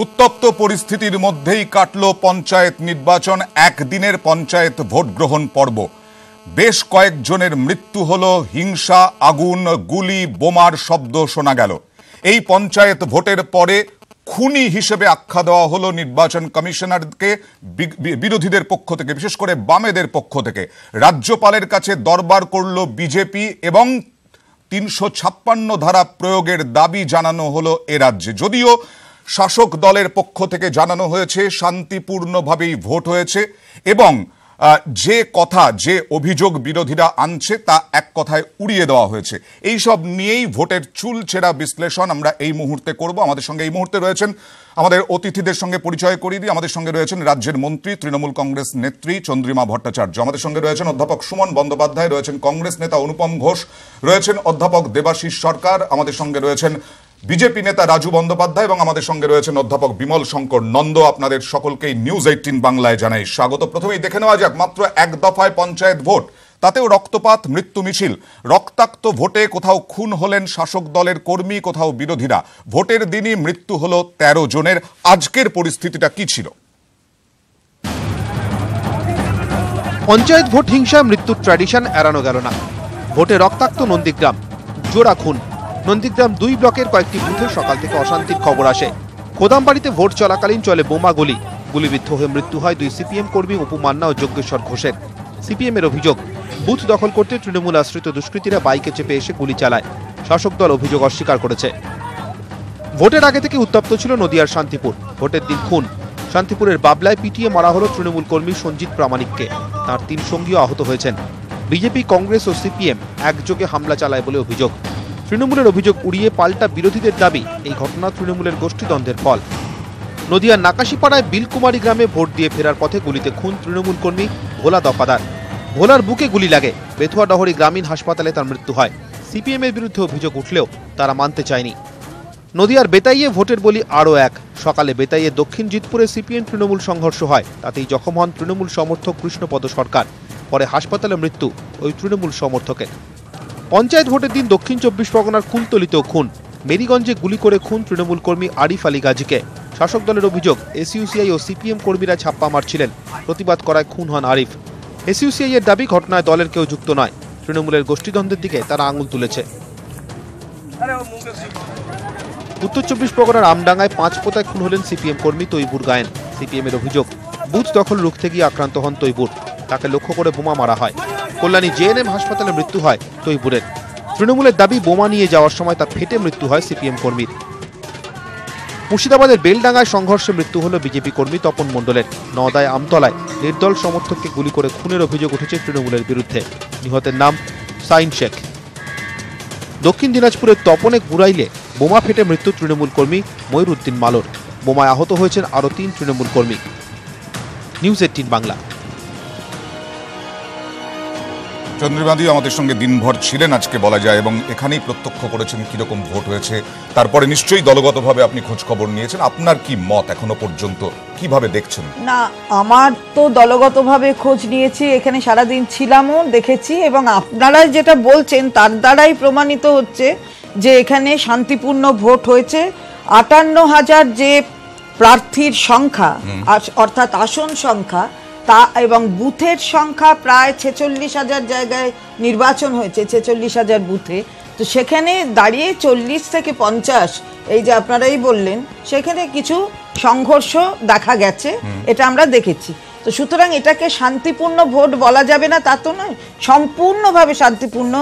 উত্তপ্ত পরিস্থিতির মধ্যেই কাটল পঞ্চায়েত নির্বাচন। একদিনের পঞ্চায়েত ভোট গ্রহণ পর্ব। বেশ কয়েকজনের মৃত্যু হলো। হিংসা, আগুন, গুলি, বোমার শব্দ শোনা গেল। এই পঞ্চায়েত ভোটের পরে খুনি হিসেবে আখ্যা দেওয়া হলো নির্বাচন কমিশনারকে বিরোধীদের পক্ষ থেকে, বিশেষ করে বামেদের পক্ষ থেকে। রাজ্যপালের কাছে দরবার করল বিজেপি এবং ৩৫৬ ধারা প্রয়োগের দাবি জানানো হলো এ রাজ্যে। যদিও শাসক দলের পক্ষ থেকে জানানো হয়েছে শান্তিপূর্ণভাবেই ভোট হয়েছে এবং যে অভিযোগ বিরোধীরা আনছে তা এক কথায় উড়িয়ে দেওয়া হয়েছে। এই সব নিয়েই ভোটের চুলচেরা বিশ্লেষণ আমরা এই মুহূর্তে করব। আমাদের সঙ্গে এই মুহূর্তে রয়েছেন, আমাদের অতিথিদের সঙ্গে পরিচয় করিয়ে দিই। আমাদের সঙ্গে রয়েছেন রাজ্যের মন্ত্রী, তৃণমূল কংগ্রেস নেত্রী চন্দ্রিমা ভট্টাচার্য। আমাদের সঙ্গে রয়েছেন অধ্যাপক সুমন বন্দ্যোপাধ্যায়, রয়েছেন কংগ্রেস নেতা অনুপম ঘোষ, রয়েছেন অধ্যাপক দেবাশিস সরকার, আমাদের সঙ্গে রয়েছেন বিজেপি নেতা রাজু বন্দ্যোপাধ্যায় এবং আমাদের সঙ্গে রয়েছেন অধ্যাপক বিমল শঙ্কর নন্দ। আপনাদের সকলকেই নিউজ 18 বাংলায় জানাই স্বাগত। প্রথমেই দেখে নেওয়া যাক মাত্র এক দফায় পঞ্চায়েত ভোট, তাতেও রক্তপাত, মৃত্যু মিছিল। রক্তাক্ত ভোটে কোথাও খুন হলেন শাসক দলের কর্মী, কোথাও বিরোধীরা। ভোটের দিনই মৃত্যু হলো 13 জনের। আজকের পরিস্থিতিটা কি ছিল? পঞ্চায়েত ভোট হিংসা, মৃত্যুর ট্র্যাডিশন এড়ানো গেল না। ভোটে রক্তাক্ত নন্দীগ্রাম, জোড়া খুন। নন্দীগ্রাম 2 ব্লকের কয়েকটি বুথে সকাল থেকে অশান্তির খবর আসে। কোদামবাড়িতে ভোট চলাকালীন চলে বোমা গুলি। গুলিবিদ্ধ হয়ে মৃত্যু হয় 2 সিপিএম কর্মী অপু মান্না ও যজ্ঞেশ্বর ঘোষের। সিপিএম এর অভিযোগ, বুথ দখল করতে তৃণমূল আশ্রিত দুষ্কৃতীরা বাইকে চেপে এসে গুলি চালায়। শাসক দল অভিযোগ অস্বীকার করেছে। ভোটের আগে থেকে উত্তপ্ত ছিল নদিয়ার শান্তিপুর। ভোটের দিন খুন। শান্তিপুরের বাবলায় পিটিয়ে মারা হলো তৃণমূল কর্মী সঞ্জিত প্রামাণিককে। তার 3 সঙ্গীও আহত হয়েছেন। বিজেপি, কংগ্রেস ও সিপিএম একযোগে হামলা চালায় বলে অভিযোগ। তৃণমূলের অভিযোগ উড়িয়ে পাল্টা বিরোধীদের দাবি এই ঘটনা তৃণমূলের গোষ্ঠীদ্বন্দ্বের ফল। নদিয়ার নাকাশিপাড়ায় বিলকুমারী গ্রামে ভোট দিয়ে ফেরার পথে গুলিতে খুন তৃণমূল কর্মী ভোলা দফাদার। ভোলার বুকে গুলি লাগে। বেথুয়াডহরি গ্রামীণ হাসপাতালে তার মৃত্যু হয়। সিপিএম এর বিরুদ্ধে অভিযোগ উঠলেও তারা মানতে চায়নি। নদিয়ার বেতাইয়ে ভোটের বলি আরও এক। সকালে বেতাইয়ে দক্ষিণ জিতপুরে সিপিএম তৃণমূল সংঘর্ষ হয়। তাতেই জখম হন তৃণমূল সমর্থক কৃষ্ণপদ সরকার। পরে হাসপাতালে মৃত্যু ওই তৃণমূল সমর্থকের। পঞ্চায়েত ভোটের দিন দক্ষিণ 24 পরগনার কুলতলিতেও খুন। মেরিগঞ্জে গুলি করে খুন তৃণমূল কর্মী আরিফ আলী গাজীকে। শাসক দলের অভিযোগ, এসইউসিআই ও সিপিএম কর্মীরা ছাপ্পা মারছিলেন। প্রতিবাদ করায় খুন হন আরিফ। এসইউসিআই এর দাবি ঘটনায় দলের কেউ যুক্ত নয়। তৃণমূলের গোষ্ঠীদ্বন্দ্বের দিকে তারা আঙুল তুলেছে। উত্তর 24 পরগনার আমডাঙ্গায় 5 পোতায় খুন হলেন সিপিএম কর্মী তৈবুর গায়েন। সিপিএম এর অভিযোগ, বুথ দখল রুখতে গিয়ে আক্রান্ত হন তৈবুর। তাকে লক্ষ্য করে বোমা মারা হয়। কল্যাণী জেএনএম হাসপাতালে মৃত্যু হয় তৈবুরের। তৃণমূলের দাবি বোমা নিয়ে যাওয়ার সময় তা ফেটে মৃত্যু হয় সিপিএম কর্মীর। মুর্শিদাবাদের বেলডাঙ্গায় সংঘর্ষে মৃত্যু হল বিজেপি কর্মী তপন মণ্ডলের। নওদায় আমতলায় নির্দল সমর্থককে গুলি করে খুনের অভিযোগ উঠেছে তৃণমূলের বিরুদ্ধে। নিহতের নাম সাইন শেখ। দক্ষিণ দিনাজপুরের তপনে গুড়াইলে বোমা ফেটে মৃত্যু তৃণমূল কর্মী ময়ূরউদ্দিন মালোর। বোমায় আহত হয়েছেন আরও 3 তৃণমূল কর্মী। নিউজ 18 বাংলা। চন্দ্রিমাদি আমাদের সঙ্গে দিনভর ছিলেন আজকে বলা যায়, এবং এখানেই প্রত্যক্ষ করেছেন কিরকম ভোট হয়েছে। তারপরে নিশ্চয়ই দলগতভাবে আপনি খোঁজ খবর নিয়েছেন। আপনার কি মত এখনো পর্যন্ত, কিভাবে দেখছেন? না, আমার তো দলগতভাবে খোঁজ নিয়েছি, এখানে সারাদিন ছিলামও, দেখেছি, এবং আপনারা যেটা বলছেন তার দ্বারাই প্রমাণিত হচ্ছে যে এখানে শান্তিপূর্ণ ভোট হয়েছে। 58,000 যে প্রার্থীর সংখ্যা, অর্থাৎ আসন সংখ্যা, তা এবং বুথের সংখ্যা প্রায় 46,000 জায়গায় নির্বাচন হয়েছে, 46,000 বুথে। তো সেখানে দাঁড়িয়ে 40 থেকে 50, এই যে আপনারাই বললেন, সেখানে কিছু সংঘর্ষ দেখা গেছে, এটা আমরা দেখেছি। তো সুতরাং এটাকে শান্তিপূর্ণ ভোট বলা যাবে না তা তো নয়। সম্পূর্ণভাবে শান্তিপূর্ণ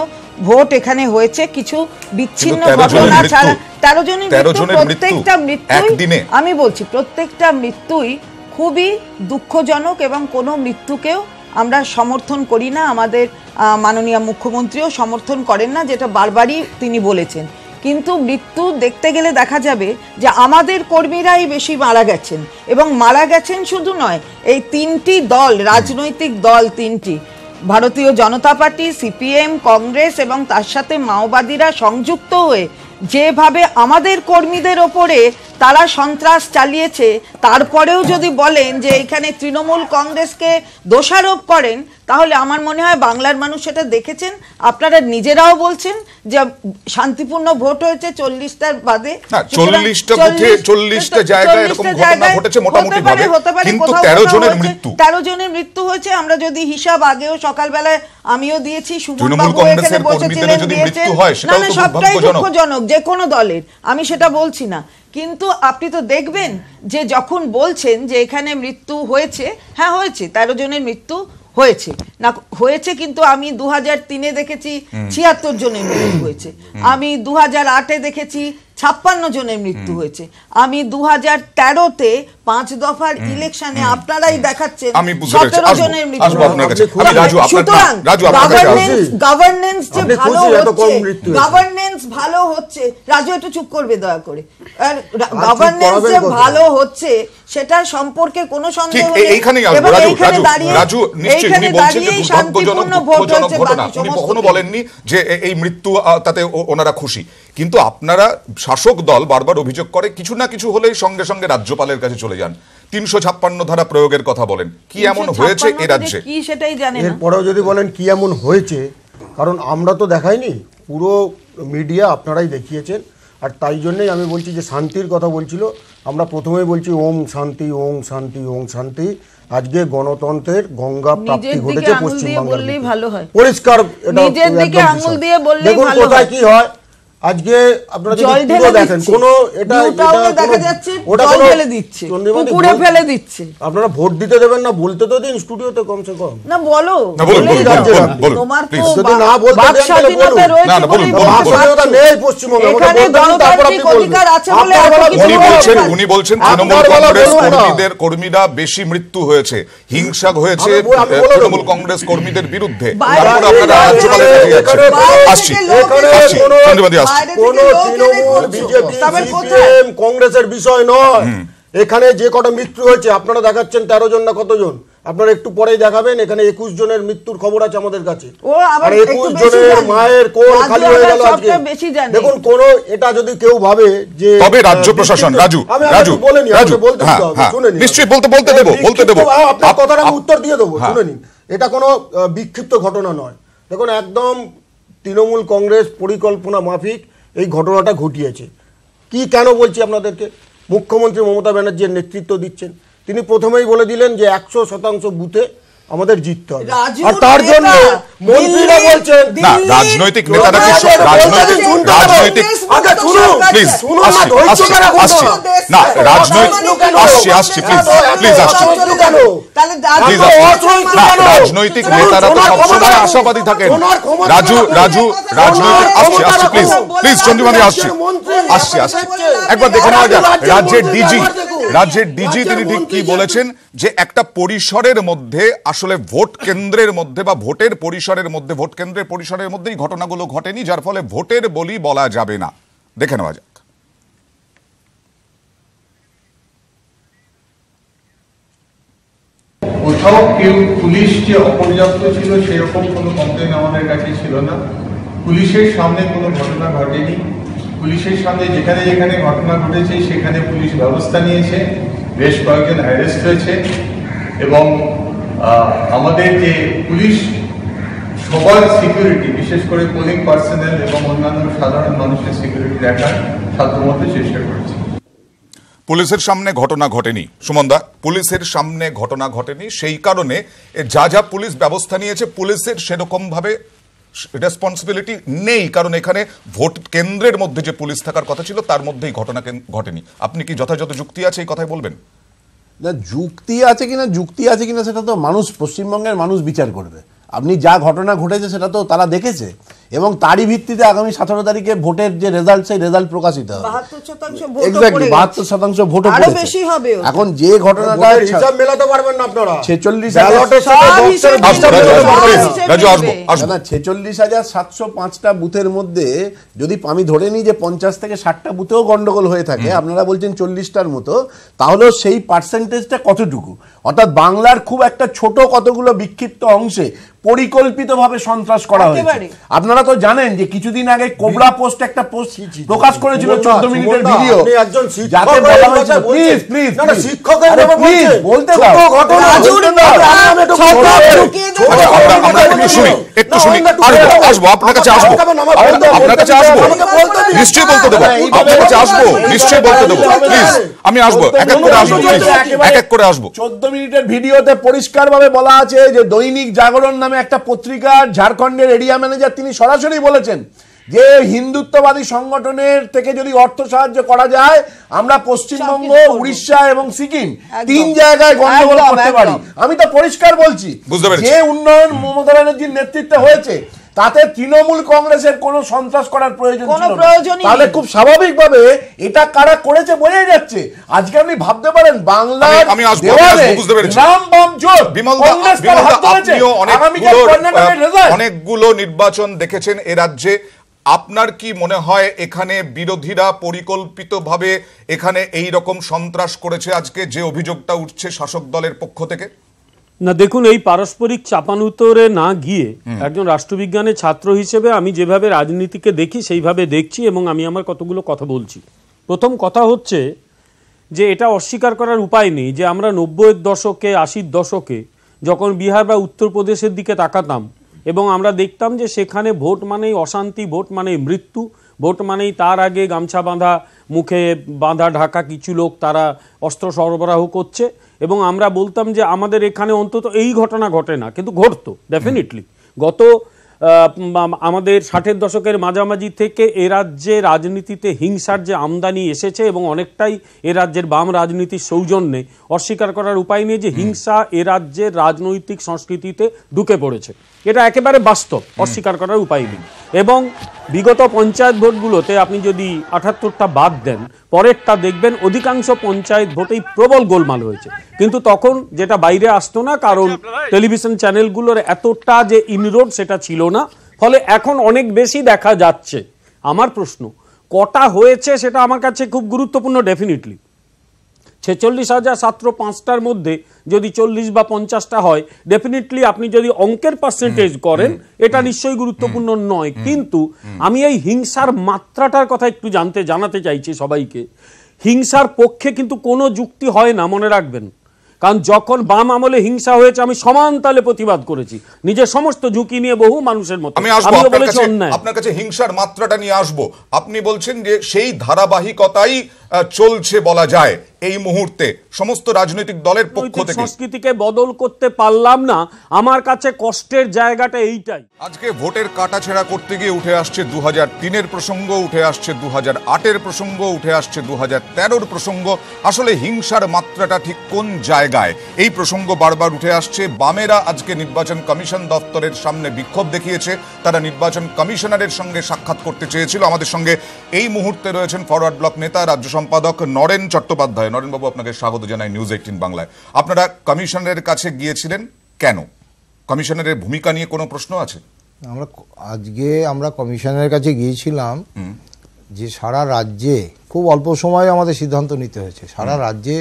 ভোট এখানে হয়েছে। কিছু বিচ্ছিন্ন ঘটনা ছাড়া 13 জনের মৃত্যু, প্রত্যেকটা মৃত্যুই, আমি বলছি প্রত্যেকটা মৃত্যুই খুবই দুঃখজনক এবং কোনো মৃত্যুকেও আমরা সমর্থন করি না। আমাদের মাননীয় মুখ্যমন্ত্রীও সমর্থন করেন না, যেটা বারবারই তিনি বলেছেন। কিন্তু মৃত্যু দেখতে গেলে দেখা যাবে যে আমাদের কর্মীরাই বেশি মারা গেছেন, এবং মারা গেছেন শুধু নয়, এই 3টি দল, রাজনৈতিক দল 3টি, ভারতীয় জনতা পার্টি, সিপিএম, কংগ্রেস এবং তার সাথে মাওবাদীরা সংযুক্ত হয়ে যেভাবে আমাদের কর্মীদের ওপরে তারা সন্ত্রাস চালিয়েছে, তারপরেও যদি বলেন যে এখানে তৃণমূল কংগ্রেসকে দোষারোপ করেন, তাহলে আমার মনে হয় বাংলার মানুষ সেটা দেখেছেন। আপনারা নিজেরাও বলছেন যে শান্তিপূর্ণ ভোট হয়েছে 40টার বাদে, 40টা জায়গায় এরকম ঘটনা ঘটেছে মোটামুটি ভাবে, কিন্তু 13 জনের মৃত্যু হয়েছে। আমরা যদি হিসাব আগেও সকালবেলায় আমিও দিয়েছি, তৃণমূল কংগ্রেসের কর্মীদের যদি মৃত্যু হয় সেটাও তো সবটাই দুঃখজনক, যে কোনো দলের, আমি সেটা বলছি না। কিন্তু আপনি তো দেখবেন যে যখন বলছেন যে এখানে মৃত্যু হয়েছে, হ্যাঁ হয়েছে, 13 জনের মৃত্যু হয়েছে না হয়েছে, কিন্তু আমি 2003-এ দেখেছি 76 জনের মৃত্যু হয়েছে, আমি 2008-এ দেখেছি 56 জনের মৃত্যু হয়েছে, আমি 2013-তে 5 দফার ইলেকশনে আপনারাই দেখাচ্ছেন 17 জনের মৃত্যু। গভর্নেন্স যে ভালো হচ্ছে, গভর্নেন্স ভালো হচ্ছে, রাজু একটু চুপ করবে দয়া করে, গভর্নেন্স যে ভালো হচ্ছে সেটা সম্পর্কে কোনো সন্দেহ নেই। এইখানে কখনো বলেননি যে এই মৃত্যু তাতে ওনারা খুশি, কিন্তু আপনারা শাসক দল বারবার অভিযোগ করে কিছু না কিছু হলেই সঙ্গে সঙ্গে রাজ্যপালের কাছে চলে যান, 356 ধারা প্রয়োগের কথা বলেন। কি এমন হয়েছে এই রাজ্যে? কি সেটাই জানেন না। এরপরেও যদি বলেন কি এমন হয়েছে, কারণ আমরা তো দেখাইনি, পুরো মিডিয়া আপনারাই দেখিয়েছেন। আর তাই জন্যই আমি বলছি যে শান্তির কথা বলছিল, আমরা প্রথমেই বলছি ওম শান্তি, ওম শান্তি, ওম শান্তি। আজকে গণতন্ত্রের গঙ্গা প্রাপ্তি ঘটেছে পশ্চিমবঙ্গে, পরিষ্কার। নিজের দিকে আঙুল দিয়ে বললেই দেখুন ভালো কোথায় কি হয়। আজকে আপনারা যদি পুরো দেখেন, কোনো এটা দেখা যাচ্ছে জল ফেলে দিচ্ছে, পুকুরে ফেলে দিচ্ছে। আপনারা ভোট দিতে দেবেন না, বলতে তো দিন স্টুডিওতে কমসে কম। না বলো, তোমার তো না বলতে বাক স্বাধীনতা রয়েছে, নেই পশ্চিমবঙ্গে, এখানে গণতান্ত্রিক অধিকার আছে বলে উনি বলছেন তৃণমূল কংগ্রেস কর্মীরা বেশি মৃত্যু হয়েছে, হিংসা হয়েছে তৃণমূল কংগ্রেস কর্মীদের বিরুদ্ধে। কোন তৃণমূল, বিজেপি, সিপিএম, কংগ্রেসের বিষয় নয়। এখানে যে কটা মৃত্যু হয়েছে আপনারা দেখাচ্ছেন 13 জন না কতজন, আপনারা একটু পরেই দেখাবেন। এখানে 21 জনের মৃত্যুর খবর আছে আমাদের কাছে, আর 21 জনের মায়ের কোল খালি হয়ে গেল আজকে। দেখুন কোন এটা যদি কেউ ভাবে যে তবে রাজ্য প্রশাসন, রাজু নিশ্চয়ই বলতে দেবো আপনার কথাটা আমি উত্তর দিয়ে দেবো, শুনে নিন। এটা কোনো বিক্ষিপ্ত ঘটনা নয়। দেখুন একদম তৃণমূল কংগ্রেস পরিকল্পনা মাফিক এই ঘটনাটা ঘটিয়েছে। কি কেন বলছি আপনাদেরকে, মুখ্যমন্ত্রী মমতা ব্যানার্জির নেতৃত্ব দিচ্ছেন, তিনি প্রথমেই বলে দিলেন যে 100% বুথে আমাদের জিততে হবে, আর তার জন্য মন্ত্রীরা বলছেন না, রাজনৈতিক নেতারা কি রাজনৈতিক প্লিজ না, রাজনৈতিক নেতারা তো সবসময় আশাবাদী থাকেন। রাজনৈতিক প্লিজ চন্দ্রমানি আসছি একবার দেখে নেওয়া যাক রাজ্যের ডিজি তিনি ঠিক কি বলেছেন, যে একটা পরিসরের মধ্যে আসলে ভোট কেন্দ্রের মধ্যে বা ভোটের পরিসরের মধ্যে, ভোট কেন্দ্রের পরিসরের মধ্যেই ঘটনাগুলো ঘটেনি, যার ফলে ভোটের বলি বলা যাবে না। দেখে নেওয়া যাক। কোথাও কেউ পুলিশ যে অপর্যাপ্ত ছিল সেরকম কোনো কমপ্লেন আমাদের কাছে ছিল না। পুলিশের সামনে কোনো ঘটনা ঘটেনি, পুলিশের সামনে যেখানে যেখানে ঘটনা ঘটেছে সেখানে পুলিশ ব্যবস্থা নিয়েছে, বেশ কয়েকজন অ্যারেস্ট হয়েছে, এবং আমাদের যে পুলিশ সবার সিকিউরিটি, বিশেষ করে পোলিং পার্সোনেল এবং অন্যান্য সাধারণ মানুষের সিকিউরিটি রাখার সাধ্যমতো চেষ্টা করেছে। পুলিশের সামনে ঘটনা ঘটেনি সুমনদা, পুলিশের সামনে ঘটনা ঘটেনি, সেই কারণে যা পুলিশ ব্যবস্থা নিয়েছে পুলিশের সেরকম ভাবে রেসপন্সিবিলিটি নেই, কারণ এখানে ভোট কেন্দ্রের মধ্যে যে পুলিশ থাকার কথা ছিল তার মধ্যেই ঘটনা ঘটেনি। আপনি কি যথাযথ যুক্তি আছে এই কথাই বলবেন? না, যুক্তি আছে কিনা সেটা তো মানুষ, পশ্চিমবঙ্গের মানুষ বিচার করবে। আপনি যা ঘটনা ঘটেছে সেটা তো তারা দেখেছে, এবং তারই ভিত্তিতে আগামী 17 তারিখে ভোটের যে রেজাল্ট, সেই রেজাল্ট প্রকাশিত হবে। 72% ভোটও পড়েছে। এখন যে ঘটনাটা হিসাব মেলাতে পারবেন না আপনারা, 46,705টা বুথের মধ্যে যদি আমি ধরে নিই যে 50 থেকে 60টা বুথেও গন্ডগোল হয়ে থাকে, আপনারা বলছেন 40টার মতো, তাহলে সেই পার্সেন্টেজটা কতটুকু? অর্থাৎ বাংলার খুব একটা ছোট কতগুলো বিক্ষিপ্ত অংশে পরিকল্পিতভাবে সন্ত্রাস করা হয়েছে। একেবারে। আপনারা তো জানেন যে কিছুদিন আগে কোবরা পোস্ট একটা পোস্ট প্রকাশ করেছিল 14 মিনিটের ভিডিও, আপনি একজন শিক্ষক যাতে হয়ে বলা এই হয়েছিল কথা প্লিজ বলছেন। প্লিজ না, না, শিক্ষক হয়ে এভাবে প্লিজ বলছেন। বলতে ছোট দাও, ঘটনা, বলতে ছোট দাও। ঘটনা, আমি একটু ছোট বলবো। ঢুকিয়ে দেবেন। ছোট আমরা ঘটনা, একটু শুনি, একটু শুনি। আসবো, আপনার কাছে আসবো, আপনার কাছে আসবো, নিশ্চয়ই বলতে দেবো, আপনার কাছে আসবো, নিশ্চয়ই বলতে দেবো, প্লিজ আমি আসবো, এক এক করে আসবো, প্লিজ এক এক করে আসবো। 14 মিনিটের ভিডিওতে পরিষ্কারভাবে বলা আছে যে দৈনিক জাগরণ নামে একটা পত্রিকার ঝাড়খণ্ডের এরিয়া ম্যানেজার তিনি সরাসরি বলেছেন যে হিন্দুত্ববাদী সংগঠনের থেকে যদি অর্থ সাহায্য করা যায় আমরা পশ্চিমবঙ্গ, উড়িষ্যা এবং সিকিম তিন জায়গায় গন্ডগোল করতে পারি। আমি তো পরিষ্কার বলছি, বুঝতে পেরেছি। যে উন্নয়ন মমতা ব্যানার্জির নেতৃত্বে হয়েছে তাতে তৃণমূল কংগ্রেসের কোনো সন্ত্রাস করার প্রয়োজন কোনো ছিল না। প্রয়োজনই তাহলে নেই। খুব স্বাভাবিকভাবে এটা কারা করেছে বোঝাই যাচ্ছে। আজকে আপনি ভাবতে পারেন বাংলার আমি আসবো, দেওয়ালে বুঝতে পেরেছি। রাম বাম জোট বিমল কংগ্রেস কার হাত ধরেছে। আপনিও আগামীকাল কর্ণাটকের রেজাল্ট। অনেকগুলো নির্বাচন দেখেছেন এ রাজ্যে, আপনার কি মনে হয় এখানে বিরোধীরা পরিকল্পিতভাবে এখানে এই রকম সন্ত্রাস করেছে আজকে যে অভিযোগটা উঠছে শাসক দলের পক্ষ থেকে? না দেখুন, এই পারস্পরিক চাপানুতরে না গিয়ে একজন রাষ্ট্রবিজ্ঞানের ছাত্র হিসেবে আমি যেভাবে রাজনীতিকে দেখি সেইভাবে দেখছি এবং আমি আমার কতগুলো কথা বলছি। প্রথম কথা হচ্ছে যে এটা অস্বীকার করার উপায় নেই যে আমরা 90-এর দশকে 80-র দশকে যখন বিহার বা উত্তরপ্রদেশের দিকে তাকাতাম এবং আমরা দেখতাম যে সেখানে ভোট মানেই অশান্তি, ভোট মানেই মৃত্যু, ভোট মানেই তার আগে গামছা বাঁধা, মুখে বাঁধা ঢাকা কিছু লোক তারা অস্ত্র সরবরাহ করছে এবং আমরা বলতাম যে আমাদের এখানে অন্তত এই ঘটনা ঘটে না, কিন্তু ঘটতো ডেফিনেটলি। গত আমাদের 60-এর দশকের মাঝামাঝি থেকে এ রাজ্যে রাজনীতিতে হিংসার যে আমদানি এসেছে এবং অনেকটাই এ রাজ্যের বাম রাজনীতির সৌজন্যে অস্বীকার করার উপায় নেই যে হিংসা এ রাজ্যের রাজনৈতিক সংস্কৃতিতে ঢুকে পড়েছে। এটা একেবারে বাস্তব, অস্বীকার করার উপায় নেই। এবং বিগত পঞ্চায়েত ভোটগুলোতে আপনি যদি 78টা বাদ দেন, পরেরটা দেখবেন অধিকাংশ পঞ্চায়েত ভোটেই প্রবল গোলমাল হয়েছে, কিন্তু তখন যেটা বাইরে আসতো না কারণ টেলিভিশন চ্যানেলগুলোর এতটা যে ইনরোড সেটা ছিল না, ফলে এখন অনেক বেশি দেখা যাচ্ছে। আমার প্রশ্ন, কটা হয়েছে সেটা আমার কাছে খুব গুরুত্বপূর্ণ। ডেফিনেটলি 46,000 ছাত্র 5টার মধ্যে যদি 40 বা 50টা হয়, ডেফিনেটলি আপনি যদি অঙ্কের পার্সেন্টেজ করেন এটা নিশ্চয়ই গুরুত্বপূর্ণ নয়। কিন্তু আমি এই হিংসার মাত্রাটার কথা একটু জানাতে চাইছি সবাইকে। হিংসার পক্ষে কিন্তু কোনো যুক্তি হয় না, মনে রাখবেন। কারণ যখন বাম আমলে হিংসা হয়েছে আমি সমান তালে প্রতিবাদ করেছি, নিজের সমস্ত ঝুঁকি নিয়ে বহু মানুষের মতো। আমি আসবো আপনার কাছে হিংসার মাত্রাটা নিয়ে আসবো। আপনি বলছেন যে সেই ধারাবাহিকতাই চলছে বলা যায় এই মুহূর্তে সমস্ত রাজনৈতিক দলের পক্ষ থেকে। সংস্কৃতিকে বদল করতে পারলাম না, আমার কাছে কষ্টের জায়গাটা এইটাই। আজকে ভোটের কাটাছেঁড়া করতে গিয়ে উঠে আসছে 2003-এর প্রসঙ্গ, উঠে আসছে 2008-এর প্রসঙ্গ, উঠে আসছে 2013-র প্রসঙ্গ। আসলে হিংসার মাত্রাটা ঠিক কোন জায়গায় এই প্রসঙ্গ বারবার উঠে আসছে। বামেরা আজকে নির্বাচন কমিশন দপ্তরের সামনে বিক্ষোভ দেখিয়েছে, তারা নির্বাচন কমিশনারের সঙ্গে সাক্ষাৎ করতে চেয়েছিল। আমাদের সঙ্গে এই মুহূর্তে রয়েছেন ফরওয়ার্ড ব্লক নেতা রাজ্য সম্পাদক নরেন চট্টোপাধ্যায়। নরেনবাবু, আপনাকে স্বাগত জানাই নিউজ 18 বাংলায়। আপনারা কমিশনারের কাছে গিয়েছিলেন কেন? কমিশনারের ভূমিকা নিয়ে কোনো প্রশ্ন আছে? আমরা কমিশনের কাছে গিয়েছিলাম যে সারা রাজ্যে খুব অল্প সময়ে আমাদের সিদ্ধান্ত নিতে হয়েছে। সারা রাজ্যে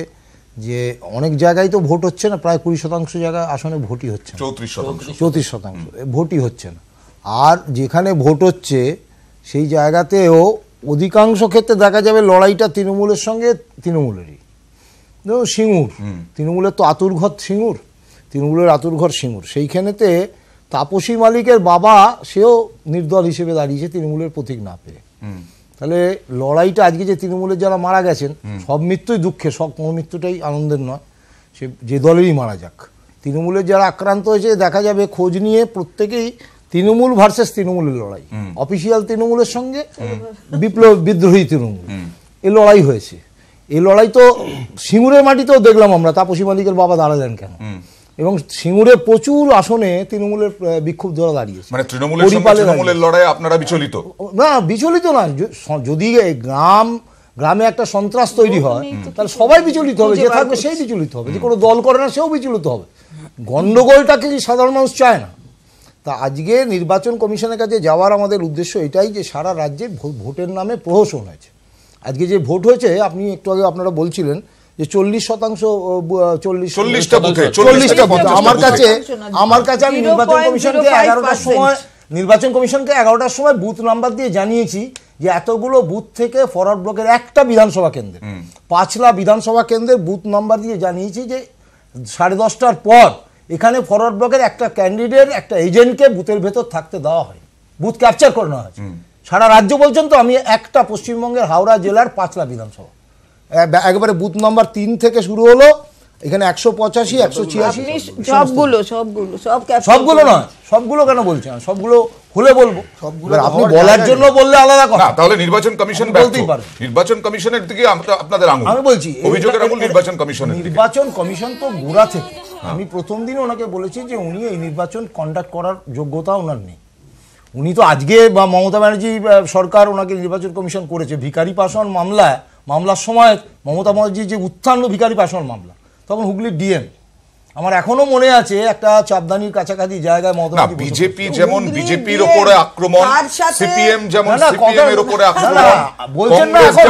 যে অনেক জায়গায় তো ভোট হচ্ছে না, প্রায় 20% জায়গায় আসনে ভোটই হচ্ছে না, 34% ভোটই হচ্ছে না। আর যেখানে ভোট হচ্ছে সেই জায়গাতেও অধিকাংশ ক্ষেত্রে দেখা যাবে লড়াইটা তৃণমূলের সঙ্গে তৃণমূলেরই। সিঙ্গুর, তৃণমূলের তো আতুরঘর সিঙ্গুর, তৃণমূলের আতুরঘর সিঙ্গুর। সেইখানেতে তাপসী মালিকের বাবা সেও নির্দল হিসেবে দাঁড়িয়েছে তৃণমূলের প্রতীক না পেয়ে। তাহলে লড়াইটা আজকে যে তৃণমূলের যারা মারা গেছেন, সব মৃত্যুই দুঃখের, সব কোনো মৃত্যুটাই আনন্দের নয়, সে যে দলেরই মারা যাক। তৃণমূলের যারা আক্রান্ত হয়েছে দেখা যাবে খোঁজ নিয়ে প্রত্যেকেই তৃণমূল ভার্সেস তৃণমূলের লড়াই, অফিসিয়াল তৃণমূলের সঙ্গে বিদ্রোহী তৃণমূল, এই লড়াই হয়েছে। এই লড়াই তো সিঙ্গুরের মাটিতেও দেখলাম আমরা, তাপসী মালিকের বাবা দাঁড়ালেন কেন, এবং সিঙ্গুরে প্রচুর আসনে তৃণমূলের বিক্ষোভ ধরা দাঁড়িয়েছে। মানে তৃণমূলের লড়াই আপনারা বিচলিত? না, বিচলিত না। যদি গ্রামে একটা সন্ত্রাস তৈরি হয় তাহলে সবাই বিচলিত হবে, যে থাকবে সেই বিচলিত হবে, যে কোনো দল করে না সেও বিচলিত হবে। গন্ডগোলটাকে সাধারণ মানুষ চায় না। তা আজকে নির্বাচন কমিশনের কাছে যাওয়ার আমাদের উদ্দেশ্য এটাই যে সারা রাজ্যে ভোটের নামে প্রহসন হয়েছে। আজকে যে ভোট হয়েছে, আপনি একটু আগে আপনারা বলছিলেন যে 40% 40টা বুথে, 40টা বুথে। 50টা আমার কাছে আমি নির্বাচন কমিশনকে 11টার সময় বুথ নাম্বার দিয়ে জানিয়েছি যে এতগুলো বুথ থেকে ফরওয়ার্ড ব্লকের একটা বিধানসভা কেন্দ্রে, পাঁচলা বিধানসভা কেন্দ্রের বুথ নাম্বার দিয়ে জানিয়েছি যে 10:30টার পর এখানে ফরওয়ার্ড ব্লকের একটা ক্যান্ডিডেট, একটা এজেন্টকে বুথের ভেতর থাকতে দেওয়া হয়, বুথ ক্যাপচার করানো হয়েছে। সারা রাজ্য বলছেন তো, আমি একটা পশ্চিমবঙ্গের হাওড়া জেলার পাঁচলা বিধানসভা একবারে বুথ নাম্বার 3 থেকে শুরু হলো, এখানে 185, 186 সবগুলো নয়, সবগুলো কেন বলছেন, সবগুলো হলে বলবো, আপনি বলার জন্য বললে আলাদা কথা। তাহলে নির্বাচন কমিশন বলতেই পারে, নির্বাচন কমিশনের দিকে আপনাদের আঙুল, আমি বলছি অভিযোগের আঙুল নির্বাচন কমিশনের দিকে। নির্বাচন কমিশন তো গোড়া থেকে, আমি প্রথম দিন ওনাকে বলেছি যে উনি এই নির্বাচন কন্ডাক্ট করার যোগ্যতা ওনার নেই। উনি তো আজকে বা মমতা ব্যানার্জি সরকার ওনাকে নির্বাচন কমিশন করেছে ভিখারি পাসওয়ান মামলার সময়, মমতা ব্যানার্জির যে উত্থান ভিখারি পাসওয়ান মামলা, তখন হুগলির ডিএম, আমার এখনো মনে আছে একটা চাপদানির কাছাকাছি জায়গায় মমতা বিজেপি যেমন বিজেপির উপরে আক্রমণ, সিপিএম যেমন সিপিএম এর উপরে আক্রমণ, বলছেন না এখন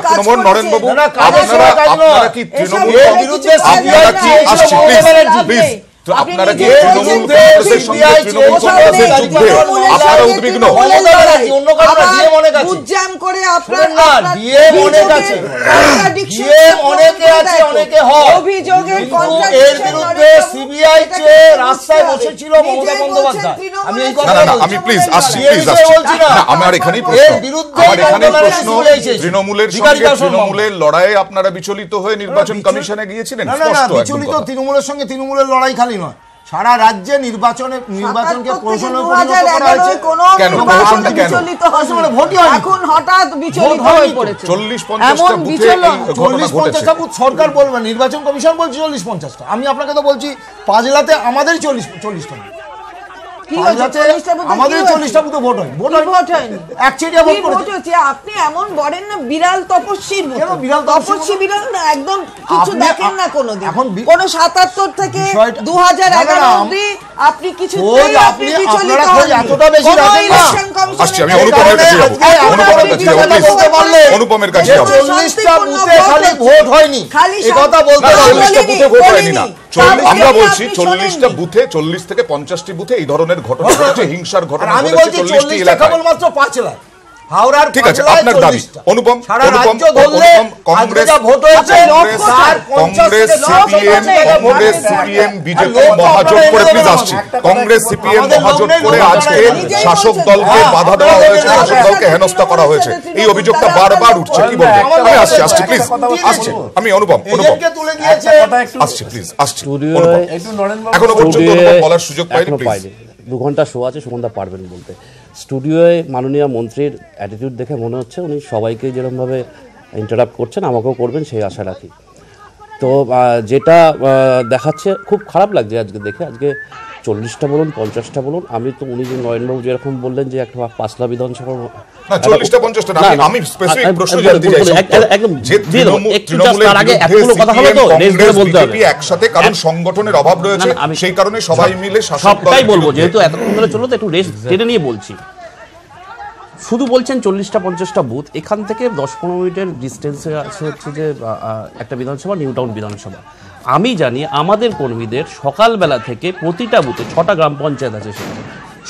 আক্রমণ, নরেন্দ্র বাবু আপনারা কি তৃণমূলের বিরুদ্ধে প্লিজ আপনারা কি তৃণমূল কংগ্রেসের সঙ্গে তৃণমূল কংগ্রেসের যুদ্ধে আপনারা উদ্বিগ্ন? আমি প্লিজ আসছি, আমার এখানেই প্রশ্ন, তৃণমূলের সঙ্গে তৃণমূলের লড়াইয়ে আপনারা বিচলিত হয়ে নির্বাচন কমিশনে গিয়েছিলেন? বিচলিত তৃণমূলের সঙ্গে তৃণমূলের লড়াই খালি নয়, সারা রাজ্যে নির্বাচনকে প্রহসনে পরিণত করা হয়েছে। কেন প্রহসনটা কেন? ভোট এখন হঠাৎ বিচলিত হয়ে পড়েছে। 40-50টা বুথে এই ঘটনা ঘটেছে। 40-50টা বুথ সরকার বলবে, নির্বাচন কমিশন বলছে 40-50টা। আমি আপনাকে তো বলছি পাঁচলাতে আমাদেরই 40টা আমাদের 40টা বুথে ভোট হয়, একচেটিয়া ভোট করেছে। আপনি এমন বলেন না বিড়াল তপস্বীর মতো, তপস্বী বিড়াল না, একদম কিছু দেখেন না কোনোদিন, কোন 77 থেকে 2011 অবধি আপনি কিছু এতটা বেশি আসছি, আমি অনুপমের কাছে যাব, অনুপমের কাছে যাব। 40টা বুথে খালি ভোট হয়নি, এই কথা বলতে 40টা বুথে ভোট হয়নি না, আমরা বলছি 40টা বুথে, 40 থেকে 50টি বুথে এই ধরনের ঘটনা ঘটেছে, হিংসার ঘটনা আমি ঘটেছে বলছি 40টি এলাকায়। কেবলমাত্র পাঁচলা হাওড়ার, ঠিক আছে আপনার দাবি। অনুপম, কংগ্রেস সিপিএম বিজেপি মহাজোট করে, প্লিজ আসছি, কংগ্রেস সিপিএম মহাজোট করে আজকে শাসক দলকে বাধা দেওয়া হয়েছে, শাসক দলকে হেনস্থা করা হয়েছে, এই অভিযোগটা বারবার উঠছে, কি বলবেন? আমি আসছি প্লিজ, আসছি আমি অনুপম আসছি প্লিজ, আসছি এখনো পর্যন্ত অনুপম বলার সুযোগ পাইনি, প্লিজ। 2 ঘন্টা শো আছে, সুগন্ধা পারবেন বলতে। স্টুডিওয়ে মাননীয় মন্ত্রীর অ্যাটিটিউড দেখে মনে হচ্ছে উনি সবাইকে যেরকমভাবে ইন্টারাপ্ট করছেন আমাকেও করবেন সেই আশা রাখি। তো যেটা দেখাচ্ছে খুব খারাপ লাগছে আজকে দেখে। আজকে 40টা বলুন 50টা বলুন, আমি তো উনি যে নয়নবাবু যেরকম বললেন যে একটা পাঁচলা বিধানসভা, 40টা-50টা না, আমি স্পেসিফিক প্রশ্ন জানতে চাইছি একদম, যে তৃণমূলের আগে এতগুলো কথা হলো তো রেস ধরে বলতে হবে একসাথে, কারণ সংগঠনের অভাব রয়েছে, সেই কারণে সবাই মিলে শাসক দল, সবটাই বলবো, যেহেতু এতক্ষণ ধরে চললো তো একটু রেস টেনে নিয়ে বলছি। শুধু বলছেন 40টা-50টা বুথ, এখান থেকে 10-15 মিনিটের ডিস্টেন্সে আছে হচ্ছে যে একটা বিধানসভা, নিউ টাউন বিধানসভা। আমি জানি আমাদের কর্মীদের সকালবেলা থেকে প্রতিটা বুথে 6টা গ্রাম পঞ্চায়েত আছে, সেখানে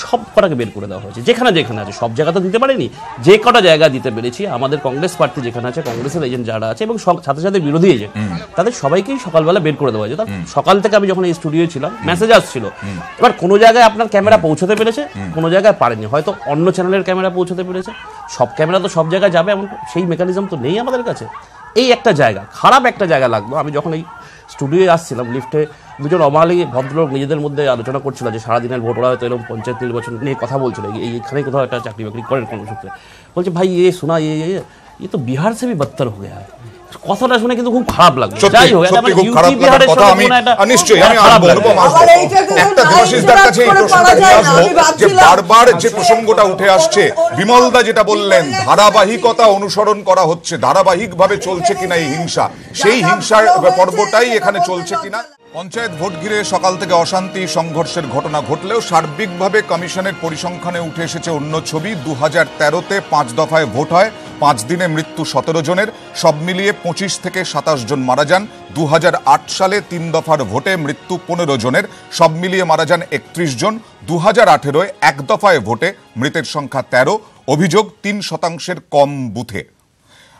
সব কটাকে বের করে দেওয়া হয়েছে, যেখানে যেখানে আছে। সব জায়গা তো দিতে পারেনি, যে কটা জায়গা দিতে পেরেছি, আমাদের কংগ্রেস প্রার্থী যেখানে আছে, কংগ্রেসের এজেন্ট যারা আছে এবং সাথে সাথে বিরোধী এজেন্ট, তাদের সবাইকেই সকালবেলা বের করে দেওয়া হয়েছে। সকাল থেকে আমি যখন এই স্টুডিও ছিলাম মেসেজ আসছিল, এবার কোনো জায়গায় আপনার ক্যামেরা পৌঁছতে পেরেছে, কোনো জায়গায় পারেনি, হয়তো অন্য চ্যানেলের ক্যামেরা পৌঁছতে পেরেছে। সব ক্যামেরা তো সব জায়গায় যাবে এমন সেই মেকানিজম তো নেই আমাদের কাছে। এই একটা জায়গা, খারাপ একটা জায়গা লাগলো। আমি যখন এই স্টুডিওয়ে আসছিলাম, লিফটে দুজন অমালি ভদ্রলোক নিজেদের মধ্যে আলোচনা করছিল যে সারাদিনের ভোট, ওরা হয়তো এরকম পঞ্চায়েত নির্বাচন নিয়ে কথা বলছিল, এইখানে কোথাও একটা চাকরি বাকরি করেন কর্মসূত্রে। বলছে ভাই শোনা ये तो बिहार से भी बदतर हो गया है। কথাটা শুনে কিন্তু খুব খারাপ লাগলো। যাই হোক, সত্যি খুব খারাপ লাগার কথা। আমি নিশ্চয়ই আমি আসবো, একটা দেবাশিসদার কাছে এই প্রশ্নটা নিয়ে আসবো যে বারবার যে প্রসঙ্গটা উঠে আসছে, বিমলদা যেটা বললেন, ধারাবাহিকতা অনুসরণ করা হচ্ছে, ধারাবাহিকভাবে চলছে কিনা এই হিংসা, সেই হিংসার পর্বটাই এখানে চলছে কিনা। পঞ্চায়েত ভোট ঘিরে সকাল থেকে অশান্তি সংঘর্ষের ঘটনা ঘটলেও সার্বিকভাবে কমিশনের পরিসংখ্যানে উঠে এসেছে অন্য ছবি। 2013-তে 5 দফায় ভোট হয়, 5 দিনে মৃত্যু 17 জনের, সব মিলিয়ে 25 থেকে 27 জন মারা যান। 2008 সালে 3 দফার ভোটে মৃত্যু 15 জনের, সব মিলিয়ে মারা যান 31 জন। 2018-য় 1 দফায় ভোটে মৃতের সংখ্যা 13, অভিযোগ 3% কম বুথে।